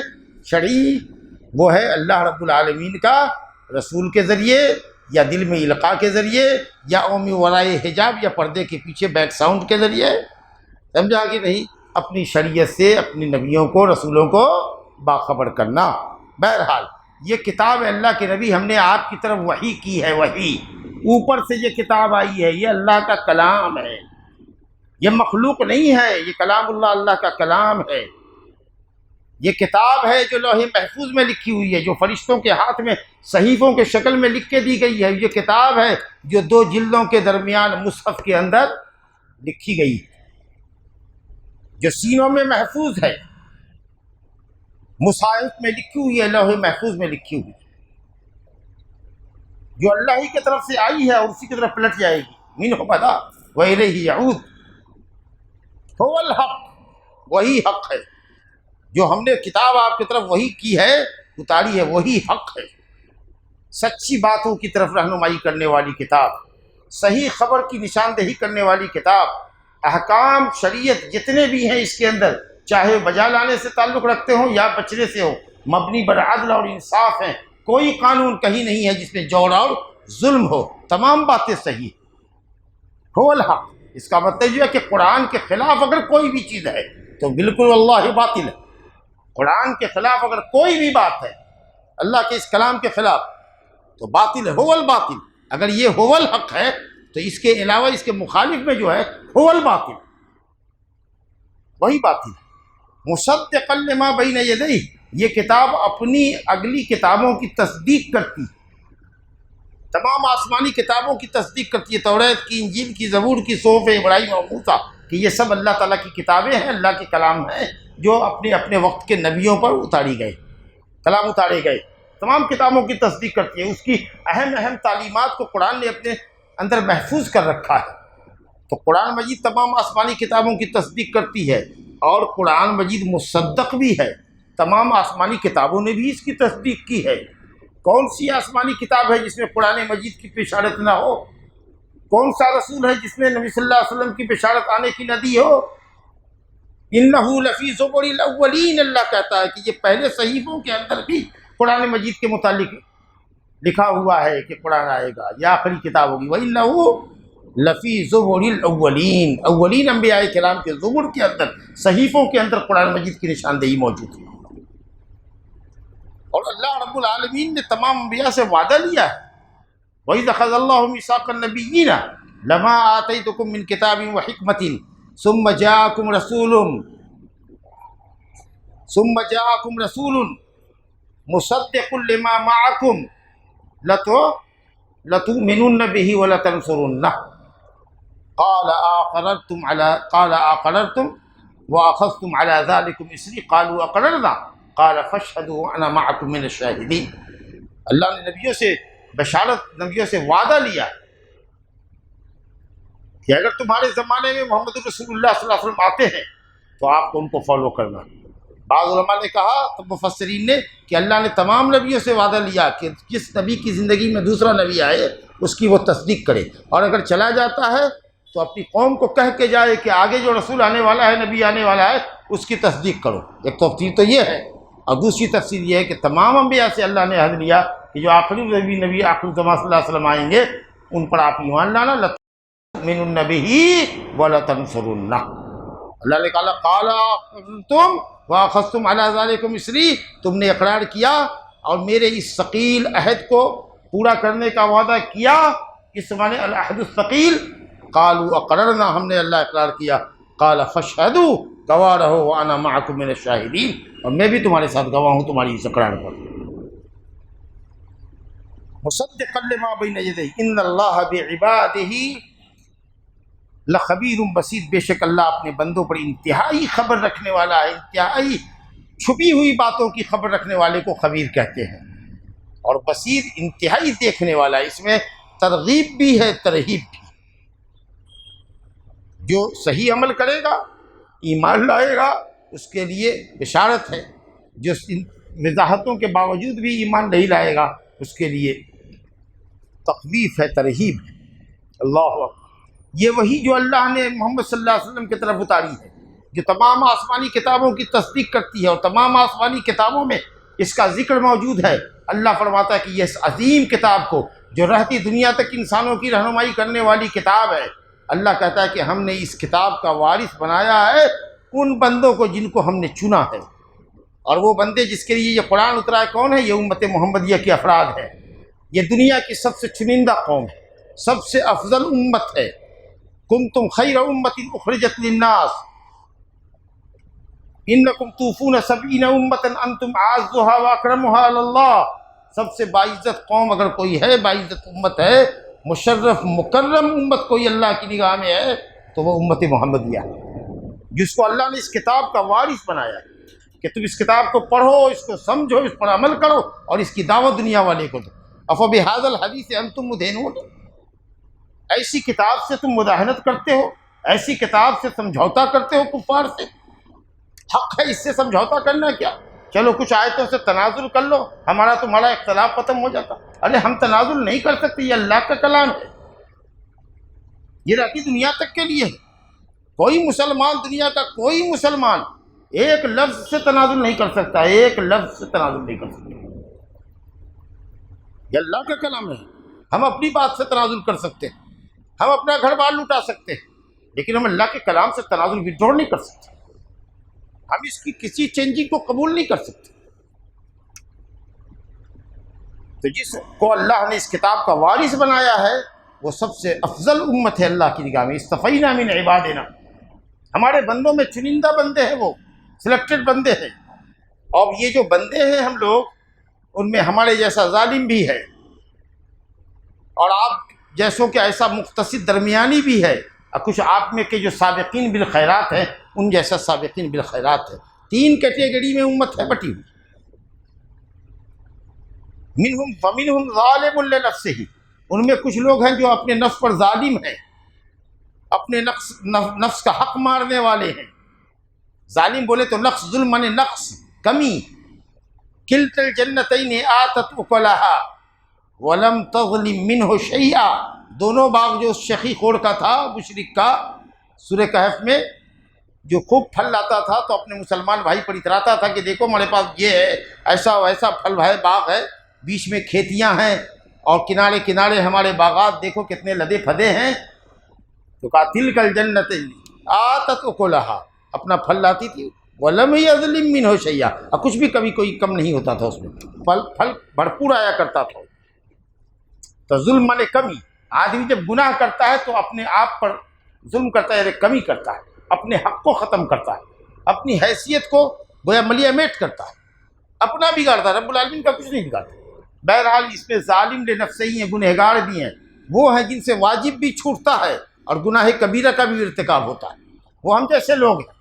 شرعی، وہ ہے اللہ رب العالمین کا رسول کے ذریعے، یا دل میں القاء کے ذریعے، یا اومی ورائے حجاب، یا پردے کے پیچھے بیک ساؤنڈ کے ذریعے، سمجھا کہ نہیں؟ اپنی شریعت سے اپنی نبیوں کو، رسولوں کو باخبر کرنا۔ بہرحال یہ کتاب اللہ کے نبی ہم نے آپ کی طرف وحی کی ہے، وحی اوپر سے یہ کتاب آئی ہے، یہ اللہ کا کلام ہے، یہ مخلوق نہیں ہے، یہ کلام اللہ، اللہ کا کلام ہے۔ یہ کتاب ہے جو لوح محفوظ میں لکھی ہوئی ہے، جو فرشتوں کے ہاتھ میں صحیفوں کے شکل میں لکھ کے دی گئی ہے۔ یہ کتاب ہے جو 2 جلدوں کے درمیان مصحف کے اندر لکھی گئی، جو سینوں میں محفوظ ہے، مصاحف میں لکھی ہوئی ہے، لوح محفوظ میں لکھی ہوئی ہے، جو اللہ ہی کی طرف سے آئی ہے اور اسی کی طرف پلٹ جائے گی۔ منہ بدا وإلیہ یعود، هو الحق، وہی حق ہے، جو ہم نے کتاب آپ کی طرف وہی کی ہے، اتاری ہے، وہی حق ہے، سچی باتوں کی طرف رہنمائی کرنے والی کتاب، صحیح خبر کی نشاندہی کرنے والی کتاب، احکام شریعت جتنے بھی ہیں اس کے اندر، چاہے بجا لانے سے تعلق رکھتے ہوں یا بچنے سے ہو، مبنی بر عدل اور انصاف ہیں، کوئی قانون کہیں نہیں ہے جس میں جور اور ظلم ہو، تمام باتیں صحیح۔ هو الحق، اس کا مطلب یہ ہے کہ قرآن کے خلاف اگر کوئی بھی چیز ہے تو بالکل واللہ باطل ہے۔ قرآن کے خلاف اگر کوئی بھی بات ہے، اللہ کے اس کلام کے خلاف، تو باطل ہے، هو الباطل۔ اگر یہ هو الحق ہے تو اس کے علاوہ اس کے مخالف میں جو ہے هو الباطل، وہی باطل ہے۔ مصدقا لما بین یدیہ، یہ کتاب اپنی اگلی کتابوں کی تصدیق کرتی ہے، تمام آسمانی کتابوں کی تصدیق کرتی ہے، توریت کی، انجیل کی، زبور کی، صحف ابراہیم اور موسیٰ، کہ یہ سب اللہ تعالیٰ کی کتابیں ہیں، اللہ کے کلام ہیں، جو اپنے اپنے وقت کے نبیوں پر اتاری گئے، کلام اتارے گئے، تمام کتابوں کی تصدیق کرتی ہے۔ اس کی اہم تعلیمات کو قرآن نے اپنے اندر محفوظ کر رکھا ہے۔ تو قرآن مجید تمام آسمانی کتابوں کی تصدیق کرتی ہے، اور قرآن مجید مصدق بھی ہے، تمام آسمانی کتابوں نے بھی اس کی تصدیق کی ہے۔ کون سی آسمانی کتاب ہے جس میں قرآن مجید کی بشارت نہ ہو؟ کون سا رسول ہے جس میں نبی صلی اللہ علیہ وسلم کی بشارت آنے کی نہ دی ہو؟ انہ لفی زبر الاولین، اللہ کہتا ہے کہ یہ پہلے صحیفوں کے اندر بھی قرآن مجید کے متعلق لکھا ہوا ہے کہ قرآن آئے گا، یہ آخری کتاب ہوگی۔ وَإِنَّهُ لفی زبر الاولین، اولین انبیاء کرام کے زبر کے اندر، صحیفوں کے اندر قرآن مجید کی نشاندہی موجود ہے۔ اور اللہ رب العالمین نے تمام انبیاء سے وعدہ لیا ہے، وَإِذْ أَخَذَ اللَّهُ مِيثَاقَ النَّبِيِّينَ لَمَا آتَيْتُكُم مِّن كِتَابٍ وَحِكْمَةٍ ثُمَّ جَاءَكُمْ رَسُولٌ مُصَدِّقٌ لِّمَا مَعَكُمْ لَتُؤْمِنُنَّ بِهِ وَلَتَنصُرُنَّهُ قال أقررتم وأخذتم على ذلكم إصري قالوا أقررنا قال فاشهدوا وأنا معكم من الشاهدين۔ اللہ نے نبیوں سے بشارت، نبیوں سے وعدہ لیا کہ اگر تمہارے زمانے میں محمد رسول اللہ صلی اللہ علیہ وسلم آتے ہیں تو آپ کو ان کو فالو کرنا۔ بعض علماء نے کہا، تو مفسرین نے، کہ اللہ نے تمام نبیوں سے وعدہ لیا کہ جس نبی کی زندگی میں دوسرا نبی آئے اس کی وہ تصدیق کرے، اور اگر چلا جاتا ہے تو اپنی قوم کو کہہ کے جائے کہ آگے جو رسول آنے والا ہے، نبی آنے والا ہے، اس کی تصدیق کرو۔ ایک تفسیر تو یہ ہے، اور دوسری تفسیر یہ ہے کہ تمام انبیاء سے اللہ نے عہد لیا کہ جو آخری نبی آخری زمان صلی اللہ علیہ وسلم آئیں گے ان پر آپ ایمان لانا، لَتُؤْمِنُنَّ بِهِ وَلَتَنصُرُنَّهُ۔ اللہ نے کہا قَالَ أَقْرَرْتُمْ وَأَخَذْتُمْ عَلَىٰ ذَلِكُمْ إِصْرِي، تم نے اقرار کیا اور میرے اس ثقیل عہد کو پورا کرنے کا وعدہ کیا، اس معنی العہد الثقیل۔ قالوا اقررنا، ہم نے اللہ اقرار کیا۔ قال فاشهدوا، گواہ رہو، وانا معکم من الشاہدین، اور میں بھی تمہارے ساتھ گواہ ہوں تمہاری اس اقرار پر۔ مصدقا لما بین یدیہ ان اللہ بعبادہ لخبیر بصیر، بے شک اللہ اپنے بندوں پر انتہائی خبر رکھنے والا ہے، انتہائی چھپی ہوئی باتوں کی خبر رکھنے والے کو خبیر کہتے ہیں، اور بصیر انتہائی دیکھنے والا ہے۔ اس میں ترغیب بھی ہے، ترہیب بھی۔ جو صحیح عمل کرے گا، ایمان لائے گا، اس کے لیے بشارت ہے، جو وضاحتوں کے باوجود بھی ایمان نہیں لائے گا اس کے لیے تخویف ہے، ترہیب ہے۔ اللہ اکبر۔ یہ وہی جو اللہ نے محمد صلی اللہ علیہ وسلم کی طرف اتاری ہے، جو تمام آسمانی کتابوں کی تصدیق کرتی ہے، اور تمام آسمانی کتابوں میں اس کا ذکر موجود ہے۔ اللہ فرماتا ہے کہ یہ عظیم کتاب کو، جو رہتی دنیا تک انسانوں کی رہنمائی کرنے والی کتاب ہے، اللہ کہتا ہے کہ ہم نے اس کتاب کا وارث بنایا ہے ان بندوں کو جن کو ہم نے چنا ہے، اور وہ بندے جس کے لیے یہ قرآن اترا ہے کون ہے؟ یہ امت محمدیہ کے افراد ہیں۔ یہ دنیا کی سب سے چنندہ قوم ہے، سب سے افضل امت ہے۔ کنتم خیر امت اخرجت للناس انکم توفون سبعین امت انتم اعزها واکرمها علی اللہ۔ سب سے باعزت قوم اگر کوئی ہے، باعزت امت ہے، مشرف مکرم امت کوئی اللہ کی نگاہ میں ہے تو وہ امت محمدیہ ہے، جس کو اللہ نے اس کتاب کا وارث بنایا ہے کہ تم اس کتاب کو پڑھو، اس کو سمجھو، اس پر عمل کرو، اور اس کی دعوت دنیا والے کو دو۔ افبہذا الحدیث انتم مدہنون، ایسی کتاب سے تم مداہنت کرتے ہو، ایسی کتاب سے سمجھوتا کرتے ہو کفار سے؟ حق ہے اس سے سمجھوتا کرنا کیا؟ چلو کچھ آیتوں سے تنازل کر لو، ہمارا تمہارا اختلاف ختم ہو جاتا۔ ارے ہم تنازل نہیں کر سکتے، یہ اللہ کا کلام ہے، یہ رہتی دنیا تک کے لیے ہے۔ کوئی مسلمان، دنیا کا کوئی مسلمان ایک لفظ سے تنازل نہیں کر سکتا، ایک لفظ سے تنازل نہیں کر سکتا، یہ اللہ کا کلام ہے۔ ہم اپنی بات سے تنازل کر سکتے ہیں، ہم اپنا گھر بار لٹا سکتے ہیں، لیکن ہم اللہ کے کلام سے تنازل وڈرا نہیں کر سکتے، ہم اس کی کسی چینجنگ کو قبول نہیں کر سکتے۔ تو جس کو اللہ نے اس کتاب کا وارث بنایا ہے وہ سب سے افضل امت ہے اللہ کی نگاہ میں۔ اصطفینا من عبادنا، ہمارے بندوں میں چنندہ بندے ہیں، وہ سلیکٹڈ بندے ہیں، اور یہ جو بندے ہیں ہم لوگ، ان میں ہمارے جیسا ظالم بھی ہے، اور آپ جیسوں کے ایسا مقتصد درمیانی بھی ہے، اور کچھ آپ میں کے جو سابقین بالخیرات ہیں ان جیسا سابقین بالخیرات ہے۔ تین کیٹیگری میں امت ہے بٹی ہوئی۔ منہم فمنہم ظالم لنفسہ، ان میں کچھ لوگ ہیں جو اپنے نفس پر ظالم ہیں، اپنے نفس کا حق مارنے والے ہیں۔ ظالم بولے تو نقص، ظلم مانے نقص، کمی۔ کلتا الجنتین آتت اکلہا ولم تظلم منہ شیئا، دونوں باغ جو اس شقی خور کا تھا، مشرک کا، سورہ کہف میں جو خوب پھل لاتا تھا تو اپنے مسلمان بھائی پر اتراتا تھا کہ دیکھو ہمارے پاس یہ ہے، ایسا ویسا پھل ہے، باغ ہے، بیچ میں کھیتیاں ہیں، اور کنارے کنارے ہمارے باغات دیکھو کتنے لدے پھدے ہیں۔ تو کہا تلک الجنت آتت اکلہا، اپنا پھل لاتی تھی، وَلَمْ يَظْلِم مِّنْهُ شَيْئًا، اور کچھ بھی کبھی کوئی کم نہیں ہوتا تھا اس میں، پھل بھرپور آیا کرتا تھا۔ تو ظلم مانے کمی، آدمی جب گناہ کرتا ہے تو اپنے آپ پر ظلم کرتا ہے، کمی کرتا ہے، اپنے حق کو ختم کرتا ہے، اپنی حیثیت کو گویا ملیہ میٹ کرتا ہے، اپنا بگاڑتا ہے، رب العالمین کا کچھ نہیں بگاڑتا۔ بہرحال اس میں ظالم لنفسہ ہی ہیں، گنہگار بھی ہیں، وہ ہیں جن سے واجب بھی چھوٹتا ہے اور گناہ کبیرہ کا بھی ارتکاب ہوتا ہے، وہ ہم جیسے لوگ ہیں۔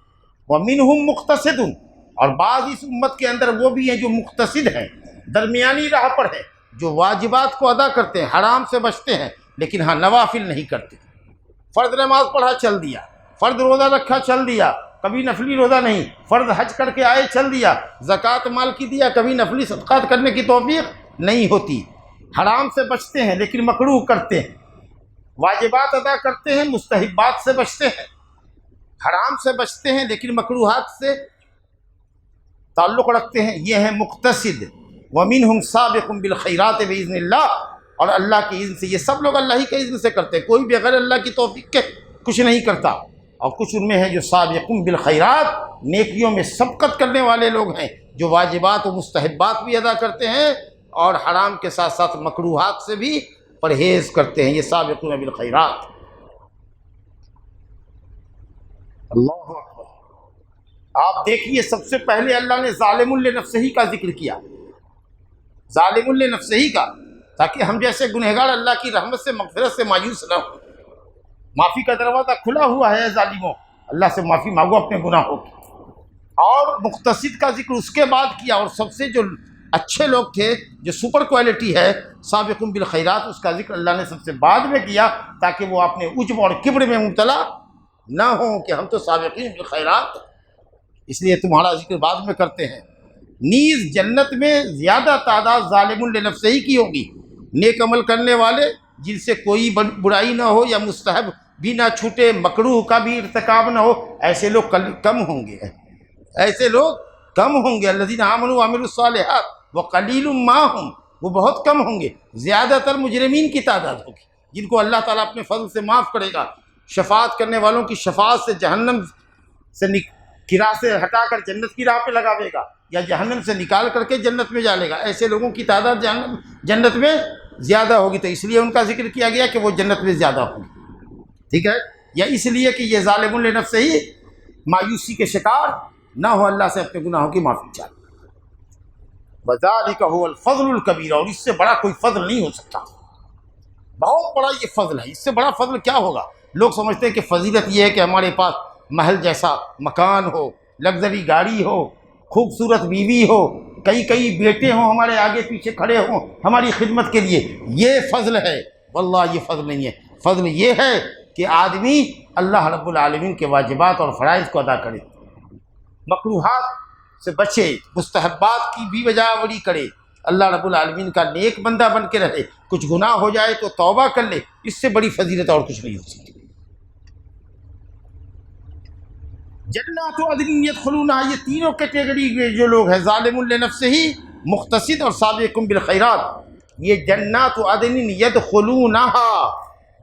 وَمِنْهُمْ مُقْتَصِدٌ، اور بعض اس امت کے اندر وہ بھی ہیں جو مقتصد ہیں، درمیانی راہ پر ہیں، جو واجبات کو ادا کرتے ہیں، حرام سے بچتے ہیں، لیکن ہاں نوافل نہیں کرتے۔ فرض نماز پڑھا چل دیا، فرض روزہ رکھا چل دیا، کبھی نفلی روزہ نہیں، فرض حج کر کے آئے چل دیا، زکوٰۃ مال کی دیا، کبھی نفلی صدقات کرنے کی توفیق نہیں ہوتی، حرام سے بچتے ہیں لیکن مکروہ کرتے ہیں، واجبات ادا کرتے ہیں، مستحبات سے بچتے ہیں، حرام سے بچتے ہیں لیکن مکروہات سے تعلق رکھتے ہیں، یہ ہیں مقتصد۔ وَمِنْهُمْ سَابِقٌ بِالْخَيْرَاتِ بِإِذْنِ اللَّهِ، اور اللہ کی اذن سے، یہ سب لوگ اللہ ہی کے اذن سے کرتے ہیں، کوئی بغیر اللہ کی توفیق کے کچھ نہیں کرتا۔ اور کچھ ان میں ہیں جو سابقون بالخیرات، نیکیوں میں سبقت کرنے والے لوگ ہیں، جو واجبات و مستحبات بھی ادا کرتے ہیں اور حرام کے ساتھ ساتھ مکروہات سے بھی پرہیز کرتے ہیں، یہ سابقون بالخیرات۔ اللہ اکبر۔ آپ دیکھیے سب سے پہلے اللہ نے ظالم لنفسہ کا ذکر کیا، ظالم لنفسہ کا، تاکہ ہم جیسے گنہگار اللہ کی رحمت سے مغفرت سے مایوس نہ ہوں۔ معافی کا دروازہ کھلا ہوا ہے ظالموں، اللہ سے معافی مانگو اپنے گناہوں کی۔ اور مقتصد کا ذکر اس کے بعد کیا، اور سب سے جو اچھے لوگ تھے، جو سپر کوالٹی ہے سابقون بالخیرات، اس کا ذکر اللہ نے سب سے بعد میں کیا، تاکہ وہ اپنے عجب اور کبر میں مبتلا نہ ہوں کہ ہم تو سابقین بالخیرات، اس لیے تمہارا ذکر بعد میں کرتے ہیں۔ نیز جنت میں زیادہ تعداد ظالم لنفسہ کی ہوگی، نیک عمل کرنے والے جن سے کوئی برائی نہ ہو یا مستحب بھی نہ چھوٹے، مکروہ کا بھی ارتکاب نہ ہو، ایسے لوگ کم ہوں گے، ایسے لوگ کم ہوں گے۔ الذین آمنوا وعملوا الصالحات وقلیل ما ہم، وہ بہت کم ہوں گے، زیادہ تر مجرمین کی تعداد ہوگی جن کو اللہ تعالیٰ اپنے فضل سے معاف کرے گا، شفاعت کرنے والوں کی شفاعت سے جہنم سے کرا سے ہٹا کر جنت کی راہ پہ لگاوے گا، یا جہنم سے نکال کر کے جنت میں ڈالے گا، ایسے لوگوں کی تعداد جنت میں زیادہ ہوگی، تو اس لیے ان کا ذکر کیا گیا کہ وہ جنت میں زیادہ ہوگی، ٹھیک ہے، یا اس لیے کہ یہ ظالم لنفسہ ہی مایوسی کے شکار نہ ہو، اللہ سے اپنے گناہوں کی معافی چاہے۔ وَذَلِكَ هُوَ الْفَضْلُ الْكَبِيرُ، اور اس سے بڑا کوئی فضل نہیں ہو سکتا، بہت بڑا یہ فضل ہے، اس سے بڑا فضل کیا ہوگا؟ لوگ سمجھتے ہیں کہ فضیلت یہ ہے کہ ہمارے پاس محل جیسا مکان ہو، لگژری گاڑی ہو، خوبصورت بیوی ہو، کئی بیٹے ہوں ہمارے آگے پیچھے کھڑے ہوں ہماری خدمت کے لیے، یہ فضل ہے۔ واللہ یہ فضل نہیں ہے، فضل یہ ہے کہ آدمی اللہ رب العالمین کے واجبات اور فرائض کو ادا کرے، مکروہات سے بچے، مستحبات کی بھی بجا آوری کرے، اللہ رب العالمین کا نیک بندہ بن کے رہے، کچھ گناہ ہو جائے تو توبہ کر لے، اس سے بڑی فضیلت اور کچھ نہیں ہو سکتی۔ جنات عدن یدخلونها، یہ تینوں کیٹیگری کے جو لوگ ہیں، ظالم لنفسہ، مقتصد اور سابق بالخیرات، یہ جنات عدن یدخلونها،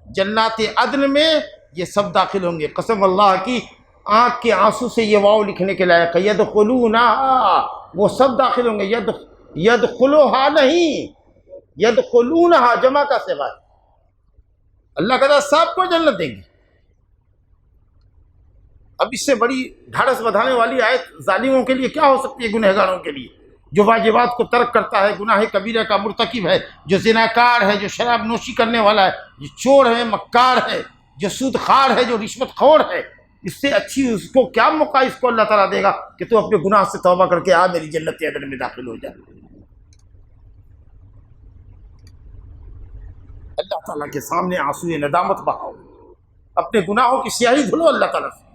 جنات عدن میں یہ سب داخل ہوں گے۔ قسم اللہ کی، آنکھ کے آنسو سے یہ واو لکھنے کے لائق ہے، یدخلونها، وہ سب داخل ہوں گے، یدخلوها نہیں، یدخلونها جمع کا صیغہ ہے، اللہ کہتا ہے سب کو جنت دیں گے۔ اب اس سے بڑی ڈھارس بندھانے والی آیت ظالموں کے لیے کیا ہو سکتی ہے؟ گنہگاروں کے لیے، جو واجبات کو ترک کرتا ہے، گناہ کبیرہ کا مرتکب ہے، جو زناکار ہے، جو شراب نوشی کرنے والا ہے، جو چور ہے، مکار ہے، جو سود خوار ہے، جو رشوت خور ہے، اس سے اچھی اس کو کیا موقع اس کو اللہ تعالیٰ دے گا کہ تو اپنے گناہ سے توبہ کر کے آ میری جنت عدن میں داخل ہو جائے۔ اللہ تعالیٰ کے سامنے آنسوئے ندامت بہاؤ، اپنے گناہوں کی سیاہی دھلو اللہ تعالیٰ سے۔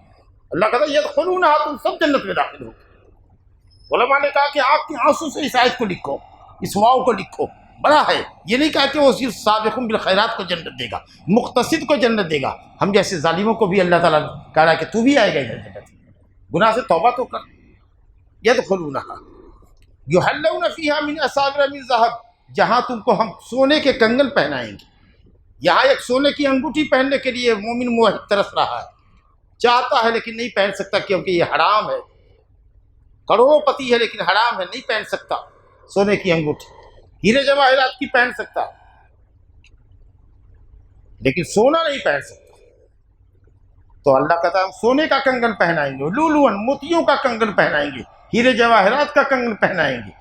اللہ کہتا ہے یدخلونها، تم سب جنت میں داخل ہو۔ علماء نے کہا کہ آپ کے آنسو سے اس آیت کو لکھو، اس واو کو لکھو، بڑا ہے، یہ نہیں کہا کہ وہ صرف سابقون بالخیرات کو جنت دے گا، مقتصد کو جنت دے گا، ہم جیسے ظالموں کو بھی اللہ تعالیٰ کہہ رہا ہے کہ تو بھی آئے گا جنت، گناہ سے توبہ تو کر۔ یدخلونها یحلون فیہا من اساور من ذہب، جہاں تم کو ہم سونے کے کنگن پہنائیں گے۔ یہاں ایک سونے کی انگوٹھی پہننے کے لیے مومن موحد ترس رہا ہے، چاہتا ہے لیکن نہیں پہن سکتا کیونکہ یہ حرام ہے، کروڑوں پتی ہے لیکن حرام ہے، نہیں پہن سکتا سونے کی انگوٹھی، ہیرے جواہرات کی پہن سکتا لیکن سونا نہیں پہن سکتا۔ تو اللہ کہتا ہے ہم سونے کا کنگن پہنائیں گے، لولون موتیوں کا کنگن پہنائیں گے، ہیرے جواہرات کا کنگن پہنائیں گے۔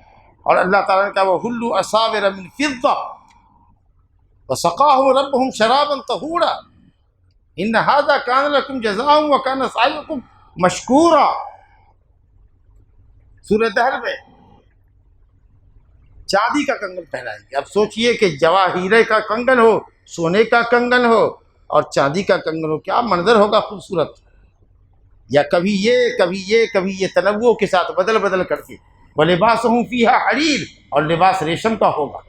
اور اللہ تعالیٰ نے کہا وَحُلُّوا أَسَاوِرَ مِن فِضَّةٍ وَسَقَاهُمْ رَبُّهُمْ شَرَابًا طَهُورًا إِنَّ هَذَا كَانَ لَكُمْ جَزَاءً وَكَانَ سَعْيُكُمْ مَشْكُورًا۔ سورہ دہر میں چاندی کا کنگن پہنائیں گے۔ اب سوچئے کہ جواہرے کا کنگن ہو، سونے کا کنگن ہو اور چاندی کا کنگن ہو، کیا منظر ہوگا خوبصورت۔ یا کبھی یہ کبھی یہ کبھی یہ تنوع کے ساتھ بدل بدل کر کے۔ وَلِبَاسُهُمْ فِيهَا حَرِيرٌ، اور لباس ریشم کا ہوگا۔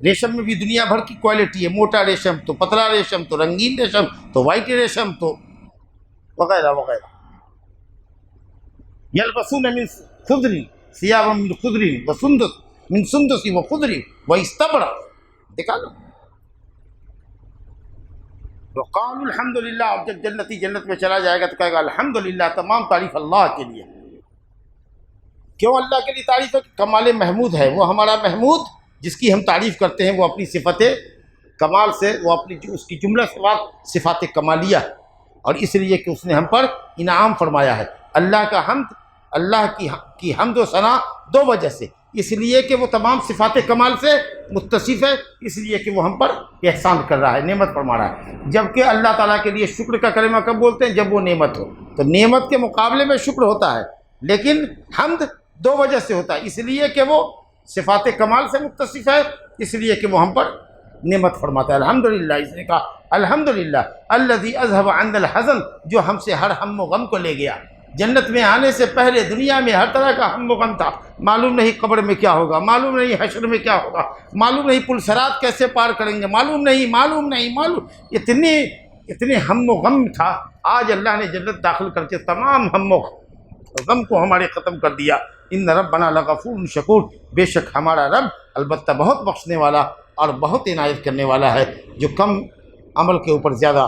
ریشم میں بھی دنیا بھر کی کوالٹی ہے، موٹا ریشم تو پتلا ریشم تو رنگین ریشم تو وائٹ ریشم تو وغیرہ وغیرہ۔ یلبسون من خضر ثیابا من خضر وسندس من سندس وخضر واستبرق، دیکھا نا۔ وقالوا الحمدللہ، اور جب جنتی جنت میں چلا جائے گا تو کہے گا الحمدللہ، تمام تعریف اللہ کے لیے۔ کیوں اللہ کے لیے تعریف ہے؟ کمال محمود ہے وہ، ہمارا محمود جس کی ہم تعریف کرتے ہیں وہ اپنی صفت کمال سے، وہ اپنی اس کی جملہ صفات کمالیہ ہے، اور اس لیے کہ اس نے ہم پر انعام فرمایا ہے۔ اللہ کا حمد، اللہ کی حمد و ثنا دو وجہ سے، اس لیے کہ وہ تمام صفات کمال سے متصف ہے، اس لیے کہ وہ ہم پر احسان کر رہا ہے، نعمت فرما رہا ہے۔ جبکہ اللہ تعالیٰ کے لیے شکر کا کلمہ کب بولتے ہیں؟ جب وہ نعمت ہو، تو نعمت کے مقابلے میں شکر ہوتا ہے، لیکن حمد دو وجہ سے ہوتا ہے، اس لیے کہ وہ صفات کمال سے متصف ہے، اس لیے کہ وہ ہم پر نعمت فرماتا ہے۔ الحمدللہ، اس نے کہا الحمدللہ الذی اذهب عنا الحزن، جو ہم سے ہر ہم و غم کو لے گیا۔ جنت میں آنے سے پہلے دنیا میں ہر طرح کا ہم و غم تھا، معلوم نہیں قبر میں کیا ہوگا، معلوم نہیں حشر میں کیا ہوگا، معلوم نہیں پل صراط کیسے پار کریں گے، معلوم نہیں، اتنے ہم و غم تھا۔ آج اللہ نے جنت داخل کر کے تمام ہم و غم کو ہمارے ختم کر دیا۔ ان ربنا لغفور شکور، بے شک ہمارا رب البتہ بہت بخشنے والا اور بہت عنایت کرنے والا ہے، جو کم عمل کے اوپر زیادہ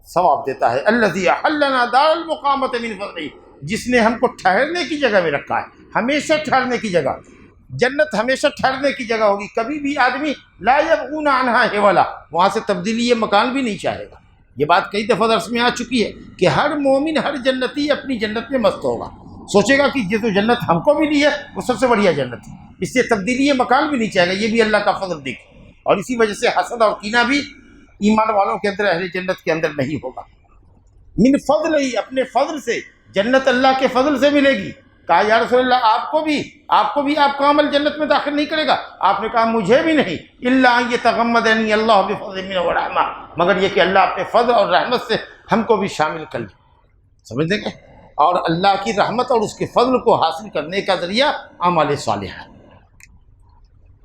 ثواب دیتا ہے۔ الذی احلنا دار المقامۃ من فضلہ، جس نے ہم کو ٹھہرنے کی جگہ میں رکھا ہے، ہمیشہ ٹھہرنے کی جگہ۔ جنت ہمیشہ ٹھہرنے کی جگہ ہوگی، کبھی بھی آدمی لا یبغون عنہا حولا، وہاں سے تبدیلی یہ مکان بھی نہیں چاہے گا۔ یہ بات کئی دفعہ درس میں آ چکی ہے کہ ہر مومن، ہر جنتی اپنی جنت میں مست ہوگا، سوچے گا کہ یہ تو جنت ہم کو ملی ہے وہ سب سے بڑھیا جنت ہے، اس سے تبدیلی یہ مکان بھی نہیں چاہے گا۔ یہ بھی اللہ کا فضل دیکھ، اور اسی وجہ سے حسد اور کینہ بھی ایمان والوں کے اندر، اہل جنت کے اندر نہیں ہوگا۔ من فضل ہی، اپنے فضل سے، جنت اللہ کے فضل سے ملے گی۔ کہا یا رسول اللہ آپ کو بھی آپ کا عمل جنت میں داخل نہیں کرے گا؟ آپ نے کہا مجھے بھی نہیں، الا ان یتغمدنی اللہ بفضل منہ ورحمہ، مگر یہ کہ اللہ اپنے فضل اور رحمت سے ہم کو بھی شامل کر لے۔ سمجھ دیں گے؟ اور اللہ کی رحمت اور اس کے فضل کو حاصل کرنے کا ذریعہ اعمال صالحہ،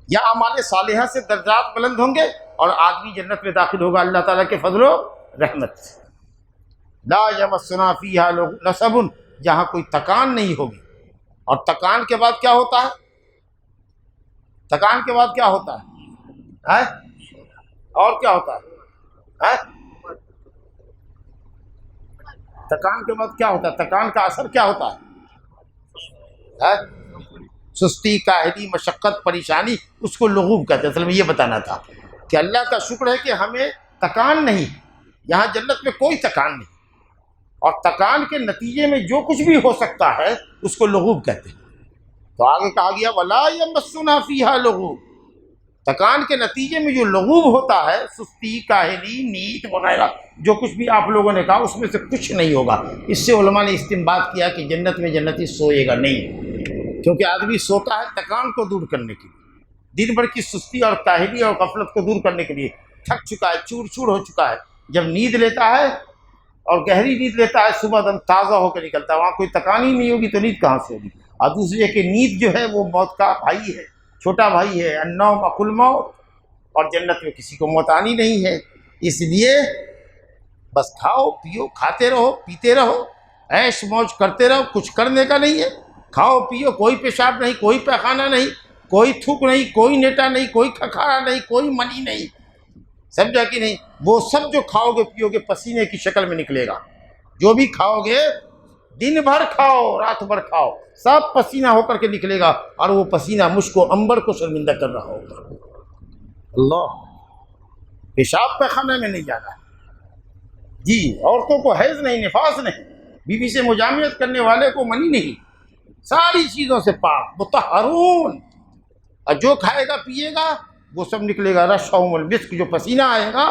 یا اعمال صالحہ سے درجات بلند ہوں گے اور آدمی جنت میں داخل ہوگا اللہ تعالیٰ کے فضل و رحمت سے۔ لا یمسنا فیہا نصب، جہاں کوئی تکان نہیں ہوگی۔ اور تکان کے بعد کیا ہوتا ہے؟ تکان کے بعد کیا ہوتا ہے؟ اور کیا ہوتا ہے؟ تکان کے بعد کیا ہوتا ہے؟ تکان کا اثر کیا ہوتا ہے؟ سستی، کاہلی، مشقت، پریشانی، اس کو لغوب کہتے ہیں۔ اصل میں یہ بتانا تھا کہ اللہ کا شکر ہے کہ ہمیں تکان نہیں، یہاں جنت میں کوئی تکان نہیں، اور تکان کے نتیجے میں جو کچھ بھی ہو سکتا ہے اس کو لغوب کہتے ہیں۔ تو آگے کہا گیا وَلَا يَمَسُّنَا فِيهَا لُغُوب، تکان کے نتیجے میں جو لغوب ہوتا ہے، سستی، کاہلی، نیند وغیرہ، جو کچھ بھی آپ لوگوں نے کہا اس میں سے کچھ نہیں ہوگا۔ اس سے علماء نے استنباط کیا کہ جنت میں جنتی سوئے گا نہیں، کیونکہ آدمی سوتا ہے تکان کو دور کرنے کے لیے، دن بھر کی سستی اور کاہلی اور غفلت کو دور کرنے کے لیے، تھک چکا ہے، چور چور ہو چکا ہے۔ جب نیند لیتا ہے اور گہری نیند لیتا ہے، صبح دم تازہ ہو کے نکلتا ہے، وہاں کوئی تکان ہی نہیں ہوگی تو نیند کہاں سے ہوگی؟ اور دوسری ہے کہ نیند جو ہے وہ موت کا بھائی ہے، چھوٹا بھائی ہے، النوم اخو الموت، اور جنت میں کسی کو موت آنی نہیں ہے۔ اس لیے بس کھاؤ پیو، کھاتے رہو، پیتے رہو، عیش موج کرتے رہو، کچھ کرنے کا نہیں ہے۔ کھاؤ پیو، کوئی پیشاب نہیں، کوئی پیخانہ نہیں، کوئی تھوک نہیں، کوئی نیٹا نہیں، کوئی کھکھارا نہیں، کوئی منی نہیں، سمجھا کہ نہیں؟ وہ سب جو کھاؤ گے پیو گے پسینے کی شکل میں نکلے گا، جو بھی کھاؤ گے دن بھر کھاؤ رات بھر کھاؤ، سب پسینہ ہو کر کے نکلے گا، اور وہ پسینہ مشک و عنبر کو شرمندہ کر رہا ہوگا۔ اللہ، پیشاب پیخانے میں نہیں جانا ہے جی، عورتوں کو حیض نہیں، نفاس نہیں، بیوی سے مجامعت کرنے والے کو منی نہیں، ساری چیزوں سے پاک مطہرون، اور جو کھائے گا پیے گا وہ سب نکلے گا رشحهم المسک، جو پسینہ آئے گا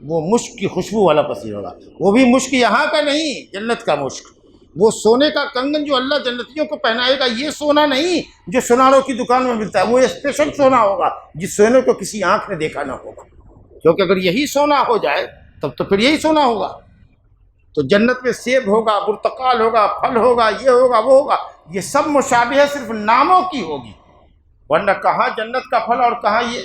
وہ مشک کی خوشبو والا پسینہ ہوگا، وہ بھی مشک یہاں کا نہیں، جنت کا مشک، وہ سونے کا کنگن جو اللہ جنتیوں کو پہنائے گا، یہ سونا نہیں جو سوناروں کی دکان میں ملتا ہے، وہ اسپیشل سونا ہوگا جس سونے کو کسی آنکھ نے دیکھا نہ ہوگا، کیونکہ اگر یہی سونا ہو جائے تب تو پھر یہی سونا ہوگا۔ تو جنت میں سیب ہوگا، برتقال ہوگا، پھل ہوگا، یہ ہوگا وہ ہوگا، یہ سب مشابہ صرف ناموں کی ہوگی، ورنہ کہاں جنت کا پھل اور کہاں یہ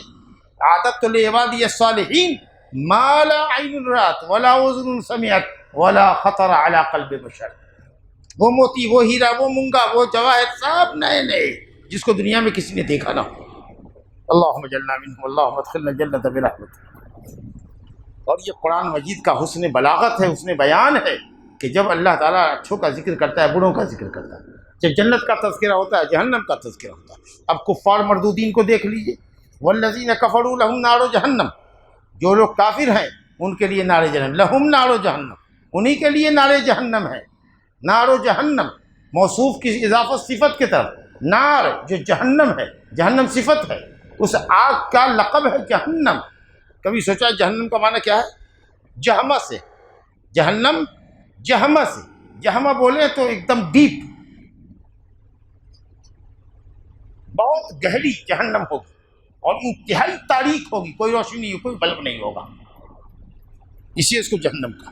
عادت لعبادی الصالحین ما لا عین رات ولا اذن سمعت ولا خطر علی قلب بشر، وہ موتی، وہ ہیرا، وہ منگا، وہ جواہر سب نئے نئے جس کو دنیا میں کسی نے دیکھا نہ ہو۔ اللہم اجعلنا منہم، اللہم ادخلنا الجنۃ برحمتک۔ اور یہ قرآن مجید کا حسن بلاغت ہے، حسن بیان ہے کہ جب اللہ تعالیٰ اچھوں کا ذکر کرتا ہے، بڑوں کا ذکر کرتا ہے، جب جنت کا تذکرہ ہوتا ہے، جہنم کا تذکرہ ہوتا ہے۔ اب کفار مردودین کو دیکھ لیجئے، والذین کفروا لہم نار جہنم، جو لوگ کافر ہیں ان کے لیے نار جہنم، لہم نار جہنم، انہی کے لیے نار جہنم ہے۔ نار جہنم موصوف کی اضافت صفت کی طرف، نار جو جہنم ہے، جہنم صفت ہے، اس آگ کا لقب ہے جہنم۔ کبھی سوچا جہنم کا معنی کیا ہے؟ جہمہ سے، جہنم جہمہ سے، جہمہ بولے تو ایک دم ڈیپ، بہت گہری جہنم ہوگی اور انتہائی تاریک ہوگی، کوئی روشنی نہیں، کوئی بلب نہیں ہوگا، اسی اس کو جہنم کا۔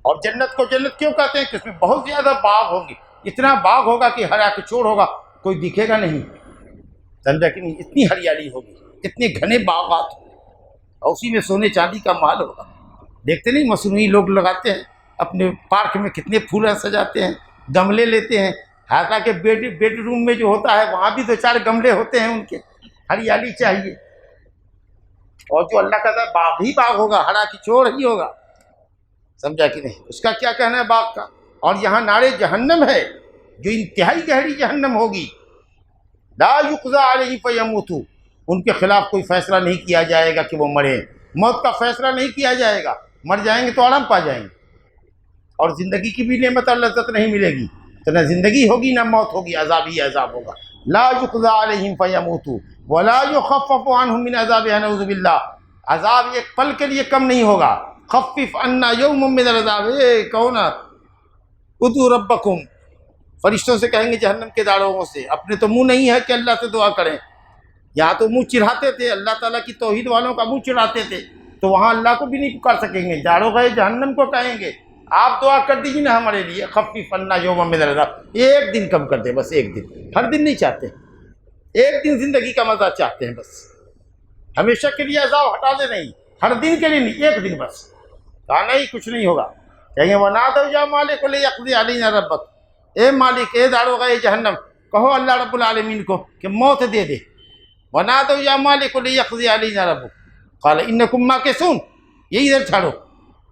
اور جنت کو جنت کیوں کہتے ہیں؟ کہ اس میں بہت زیادہ باغ ہوں گے، اتنا باغ ہوگا کہ ہرا کچوڑ ہوگا، کوئی دکھے گا نہیں، سمجھا کہ نہیں؟ اتنی ہریالی ہوگی، اتنے گھنے باغات ہوں، اور اسی میں سونے چاندی کا مال ہوگا۔ دیکھتے نہیں مصنوعی لوگ لگاتے ہیں اپنے پارک میں، کتنے پھول سجاتے ہیں، گملے لیتے ہیں، حالانکہ بیڈ روم میں جو ہوتا ہے وہاں بھی 2-4 گملے ہوتے ہیں ان کے، ہریالی چاہیے۔ اور جو اللہ کا باغ ہی باغ ہوگا، ہرا کچوڑ ہی ہوگا، سمجھا کہ نہیں؟ اس کا کیا کہنا ہے باغ کا؟ اور یہاں نار جہنم ہے جو انتہائی گہری جہنم ہوگی، لا یقضی علیہ فیموتوا، ان کے خلاف کوئی فیصلہ نہیں کیا جائے گا کہ وہ مریں، موت کا فیصلہ نہیں کیا جائے گا، مر جائیں گے تو آرام پا جائیں گے، اور زندگی کی بھی نعمت اور لذت نہیں ملے گی، تو نہ زندگی ہوگی نہ موت ہوگی، عذاب ہی عذاب ہوگا۔ لا یقضی علیہم فیموتوا ولا یخفف عنہم من عذابها، نعوذ باللہ، عذاب ایک پل کے لیے کم نہیں ہوگا۔ خفف عنا یوم من العذاب، کون ادعوا ربکم، فرشتوں سے کہیں گے جہنم کے داروغوں سے، اپنے تو منہ نہیں ہے کہ اللہ سے دعا کریں، یہاں تو منہ چڑھاتے تھے، اللہ تعالیٰ کی توحید والوں کا منہ چڑھاتے تھے، تو وہاں اللہ کو بھی نہیں پکار سکیں گے، داروغ جہنم کو کہیں گے آپ دعا کر دیجیے نا ہمارے لیے، خفف عنا یوم من العذاب، ایک دن کم کر دیں، بس ایک دن، ہر دن نہیں چاہتے، ایک دن زندگی کا مزہ چاہتے ہیں، بس ہمیشہ کے لیے عذاب ہٹا دے، نہیں ہر دن کے لیے نہیں، ایک دن بس، کہا نہیں کچھ نہیں ہوگا، کہیں گے وَنَادَوْا يَا مَالِكُ لِيَقْضِيَ عَلَيْنَا رَبُّكَ، اے مالک، اے داروغ جہنم، کہو اللہ رب العالمین کو کہ موت دے دے، وَنَادَوْا يَا مَالِكُ لِيَقْضِيَ عَلَيْنَا رَبُّكَ قَالَ إِنَّكُمْ مَاكِثُونَ، یہی ادھر چھاڑو،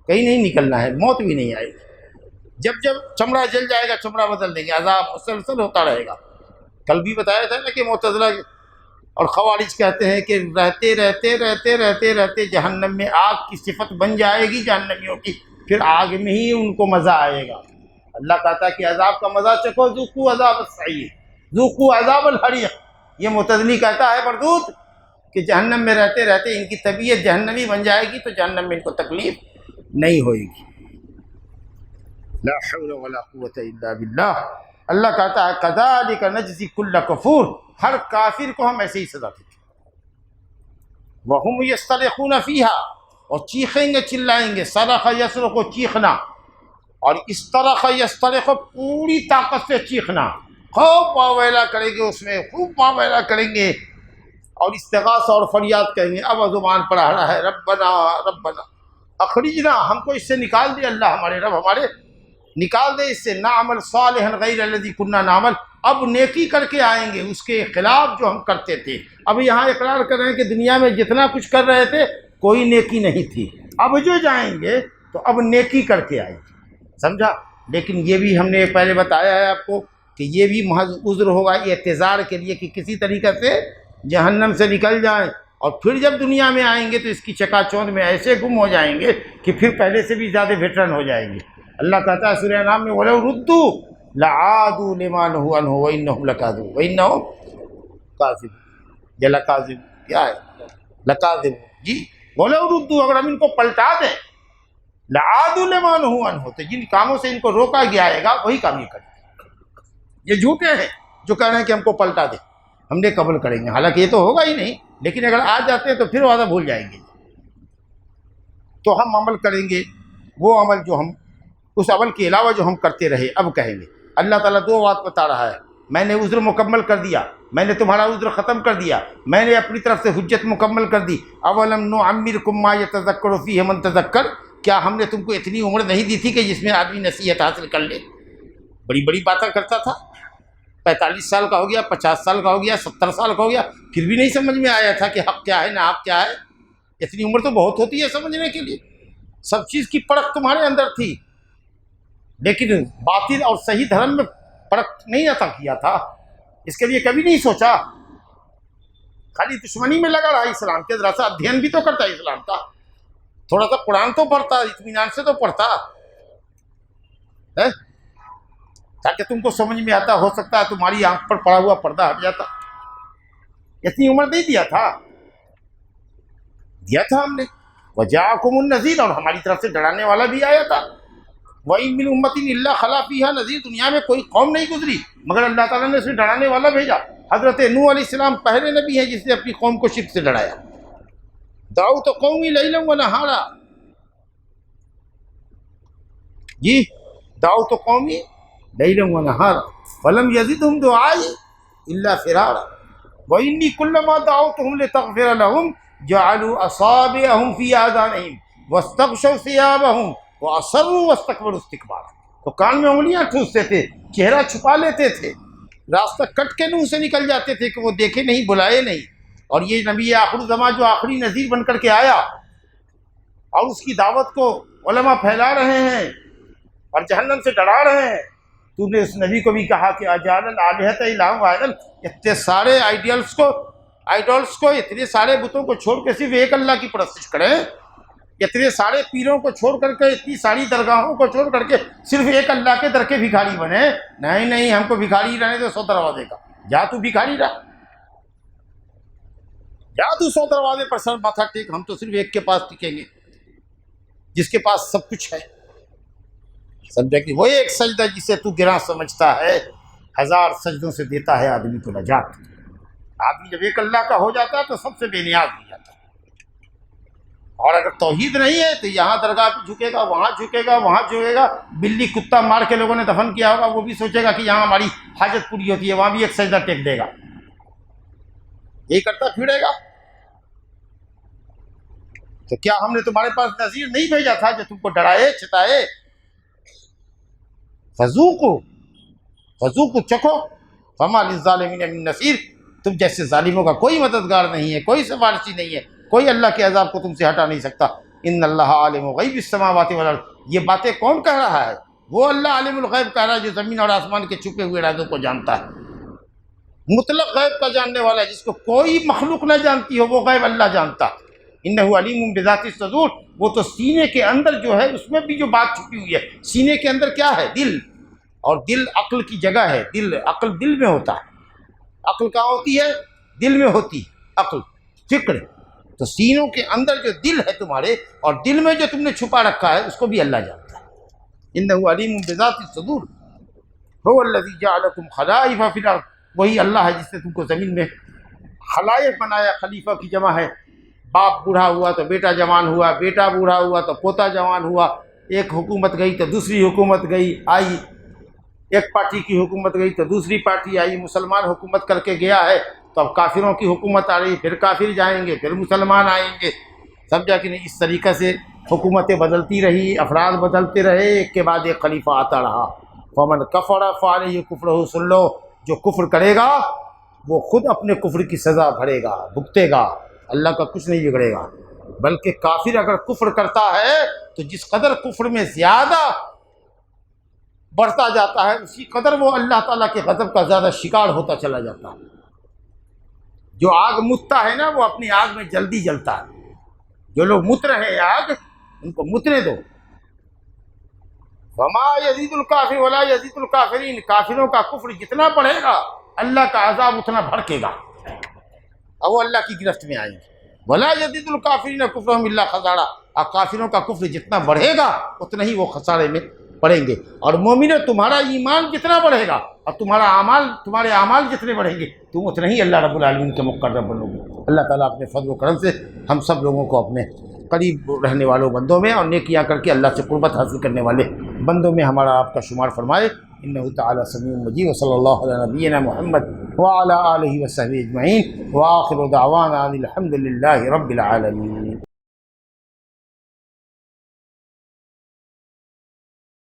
کہیں نہیں نکلنا ہے، موت بھی نہیں آئے گی، جب جب چمڑا جل جائے گا چمڑا بدل دیں گے، عذاب مسلسل ہوتا رہے گا۔ کل بھی بتایا تھا نا کہ معتزلہ اور خوارج کہتے ہیں کہ رہتے رہتے رہتے رہتے رہتے جہنم میں آگ کی صفت بن جائے گی جہنمیوں کی، پھر آگ میں ہی ان کو مزہ آئے گا۔ اللہ کہتا ہے کہ عذاب کا مزہ چکھو، ذوقوا عذاب السعیر، ذوقوا عذاب الحریق، یہ معتزلی کہتا ہے مردود کہ جہنم میں رہتے رہتے ان کی طبیعت جہنمی بن جائے گی، تو جہنم میں ان کو تکلیف نہیں ہوئے گی۔ لا حول ولا قوت الا باللہ۔ اللہ کہتا ہے کذالک نجزی کل کفور، ہر کافر کو ہم ایسے ہی سزا دیتے ہیں۔ وہم یصطرخون فیہا، اور چیخیں گے چلائیں گے، صرخ یصرخ چیخنا، اور استرخ یسترخ پوری طاقت سے چیخنا، خوب واویلا کریں گے، اس میں خوب واویلا کریں گے، اور استغاثہ اور فریاد کریں گے۔ اب زبان پر آ رہا ہے ربنا ربنا اخرجنا، ہم کو اس سے نکال دے اللہ، ہمارے رب ہمارے نکال دے اس سے، نعمل صالحا غیر الذی کنا نعمل، اب نیکی کر کے آئیں گے اس کے خلاف جو ہم کرتے تھے۔ اب یہاں اقرار کر رہے ہیں کہ دنیا میں جتنا کچھ کر رہے تھے کوئی نیکی نہیں تھی، اب جو جائیں گے تو اب نیکی کر کے آئیں گے، سمجھا؟ لیکن یہ بھی ہم نے پہلے بتایا ہے آپ کو کہ یہ بھی محض عذر ہوگا اعتذار کے لیے کہ کسی طریقے سے جہنم سے نکل جائیں، اور پھر جب دنیا میں آئیں گے تو اس کی چکا چوندھ میں ایسے گم ہو جائیں گے کہ پھر پہلے سے بھی زیادہ ویٹرن ہو جائیں گے۔ اللہ کہتا ہے سورہ انعام میں وَلَوْ رُدُّوا لَعَادُوا لِمَا نُهُوا عَنْهُ وَإِنَّهُمْ لَكَاذِبُونَ وَإِنَّهُمْ كَاذِبُونَ یہ لَكَاذِبُونَ کیا ہے؟ لَكَاذِبُونَ جی وَلَوْ رُدُّوا اگر ہم ان کو پلٹا دیں لَعَادُوا لِمَا نُهُوا عَنْهُ تو جن کاموں سے ان کو روکا گیا ہے گا وہی کام یہ کریں۔ یہ جھوٹے ہیں جو کہہ رہے ہیں کہ ہم کو پلٹا دیں، ہم نے قبول کریں گے، حالانکہ یہ تو ہوگا ہی نہیں، لیکن اگر آ جاتے ہیں تو پھر وعدہ بھول جائیں گے۔ تو ہم عمل کریں گے وہ عمل جو ہم اس عمل کے علاوہ جو ہم کرتے رہے اب کہیں گے۔ اللہ تعالیٰ دو بات بتا رہا ہے، میں نے عذر مکمل کر دیا، میں نے تمہارا عذر ختم کر دیا، میں نے اپنی طرف سے حجت مکمل کر دی۔ اولم نعمرکم ما یتذکر فیہ من تذکر، کیا ہم نے تم کو اتنی عمر نہیں دی تھی کہ جس میں آدمی نصیحت حاصل کر لے؟ بڑی بڑی باتیں کرتا تھا، 45 سال کا ہو گیا، 50 سال کا ہو گیا، 70 سال کا ہو گیا، پھر بھی نہیں سمجھ میں آیا تھا کہ حق کیا ہے نہ حق کیا ہے۔ اتنی عمر تو بہت ہوتی ہے سمجھنے کے لیے، سب چیز کی پرکھ تمہارے اندر تھی، لیکن باطل اور صحیح دھرم میں پرکھ نہیں عطا کیا تھا، اس کے لیے کبھی نہیں سوچا، خالی دشمنی میں لگا رہا اسلام کے، ذرا سا ادھین بھی تو کرتا اسلام کا، تھوڑا سا قرآن تو پڑھتا، اطمینان سے تو پڑھتا ہے تاکہ تم کو سمجھ میں آتا، ہو سکتا ہے تمہاری آنکھ پر پڑا ہوا پردہ ہٹ جاتا۔ اتنی عمر نہیں دیا تھا ہم نے۔ وَجَاءَكُمُ النَّذِيرُ، اور ہماری طرف سے ڈرانے والا بھی آیا تھا۔ وَإِن مِّنْ أُمَّةٍ إِلَّا خَلَا فِيهَا نَذِيرٌ، دنیا میں کوئی قوم نہیں گزری مگر اللہ تعالیٰ نے اسے ڈرانے والا بھیجا۔ حضرت نوح علیہ السلام پہلے نبی ہیں جس نے اپنی قوم کو شرک سے ڈرایا۔ دعوت قومی لیلا ونہارا، جی دعوت قومی لیلا ونہارا فلم یزدہم دعائی الا فرارا وانی کلما دعوتہم لتغفر لہم جعلوا اصابعہم فی آذانہم واستغشوا ثیابہم واصروا واستکبروا استکبارا، تو کان میں انگلیاں ٹھوستے تھے، چہرہ چھپا لیتے تھے، راستہ کٹ کے منہ سے نکل جاتے تھے کہ وہ دیکھے نہیں بلائے نہیں۔ اور یہ نبی آخر الزمان جو آخری نذیر بن کر کے آیا اور اس کی دعوت کو علماء پھیلا رہے ہیں اور جہنم سے ڈرا رہے ہیں، تو نے اس نبی کو بھی کہا کہ اجعل الآلہۃ الہا واحدا، اتنے سارے آئیڈلس کو اتنے سارے بتوں کو چھوڑ کے صرف ایک اللہ کی پرستش کریں، اتنے سارے پیروں کو چھوڑ کر کے، اتنی ساری درگاہوں کو چھوڑ کر کے صرف ایک اللہ کے در کے بھکاری بنے؟ نہیں، ہم کو بھکاری رہنے تو 100 دروازے کا، جا تو بھکاری رہا، جا تو 100 دروازے پر سر ماتھا ٹیک، ہم تو صرف ایک کے پاس ٹکیں گے جس کے پاس سب کچھ ہے۔ سمجھا کہ وہ ایک سجدہ جسے تو گراں سمجھتا ہے 1000 سجدوں سے دیتا ہے آدمی کو نجات۔ آدمی جب ایک اللہ کا ہو جاتا ہے تو سب سے بے نیاز ہو جاتا ہے، اور اگر توحید نہیں ہے تو یہاں درگاہ پہ جھکے گا، وہاں جھکے گا، وہاں جھکے گا، بلی کتا مار کے لوگوں نے دفن کیا ہوگا وہ بھی سوچے گا کہ یہاں ہماری حاجت پوری ہوتی ہے، وہاں بھی ایک سجدہ ٹیک دے گا، یہی کرتا پھرے گا۔ تو کیا ہم نے تمہارے پاس نذیر نہیں بھیجا تھا جو تم کو ڈرائے چتائے؟ فذوقوا چکھو، فما للظالمین من نصیر، تم جیسے ظالموں کا کوئی مددگار نہیں ہے، کوئی سفارشی نہیں ہے، کوئی اللہ کے عذاب کو تم سے ہٹا نہیں سکتا۔ ان اللہ عالم غیب السماوات والارض، یہ باتیں کون کہہ رہا ہے؟ وہ اللہ عالم الغیب کہہ رہا ہے جو زمین اور آسمان کے چھپے ہوئے رازوں کو جانتا ہے، مطلق غیب کا جاننے والا ہے، جس کو کوئی مخلوق نہ جانتی ہو وہ غیب اللہ جانتا ہے۔ انہ علیم بذات الصدور، وہ تو سینے کے اندر جو ہے اس میں بھی جو بات چھپی ہوئی ہے، سینے کے اندر کیا ہے؟ دل، اور دل عقل کی جگہ ہے، عقل دل میں ہوتا ہے۔ عقل کہاں ہوتی ہے؟ دل میں ہوتی ہے عقل، فکر۔ تو سینوں کے اندر جو دل ہے تمہارے، اور دل میں جو تم نے چھپا رکھا ہے اس کو بھی اللہ جانتا ہے۔ انہ علیم بذات الصدور هو الذی جعلکم خلائف فی الارض، وہی اللہ ہے جس نے تم کو زمین میں خلائف بنایا، خلیفہ کی جمع ہے۔ باپ بوڑھا ہوا تو بیٹا جوان ہوا، بیٹا بوڑھا ہوا تو پوتا جوان ہوا، ایک حکومت گئی تو دوسری حکومت آئی، ایک پارٹی کی حکومت گئی تو دوسری پارٹی آئی، مسلمان حکومت کر کے گیا ہے تو اب کافروں کی حکومت آ رہی، پھر کافر جائیں گے، پھر مسلمان آئیں گے، سمجھا کہ نہیں؟ اس طریقے سے حکومتیں بدلتی رہی، افراد بدلتے رہے، ایک کے بعد ایک خلیفہ آتا رہا۔ فمن کفر فعلیہ کفرہ، سن لو جو کفر کرے گا وہ خود اپنے کفر کی سزا بھرے گا، بھگتے گا، اللہ کا کچھ نہیں بگڑے گا۔ بلکہ کافر اگر کفر کرتا ہے تو جس قدر کفر میں زیادہ بڑھتا جاتا ہے اسی قدر وہ اللہ تعالیٰ کے غضب کا زیادہ شکار ہوتا چلا جاتا ہے۔ جو آگ متتا ہے نا وہ اپنی آگ میں جلدی جلتا ہے، جو لوگ مت رہے ہیں آگ ان کو متنے دو۔ وما یزید الکافر ولا یزید الکافرین، کافروں کا کفر جتنا بڑھے گا اللہ کا عذاب اتنا بھڑکے گا اور وہ اللہ کی گرفت میں آئیں گے۔ ولا یزید الکافرین کفرهم الا خسارا، اور کافروں کا کفر جتنا بڑھے گا اتنا ہی وہ خسارے میں پڑیں گے۔ اور مومنوں تمہارا ایمان جتنا بڑھے گا اور تمہارے اعمال جتنے بڑھیں گے تم اتنے ہی اللہ رب العالمین کے مقرب بنو گے۔ اللہ تعالیٰ اپنے فضل و کرم سے ہم سب لوگوں کو اپنے قریب رہنے والوں بندوں میں اور نیکیاں کر کے اللہ سے قربت حاصل کرنے والے بندوں میں ہمارا آپ کا شمار فرمائے۔ انہ تعالی سمیع مجیب، وصلی اللہ علی نبینا محمد وعلی آلہ وصحبہ اجمعین، وآخر دعوانا الحمد للہ رب العالمین۔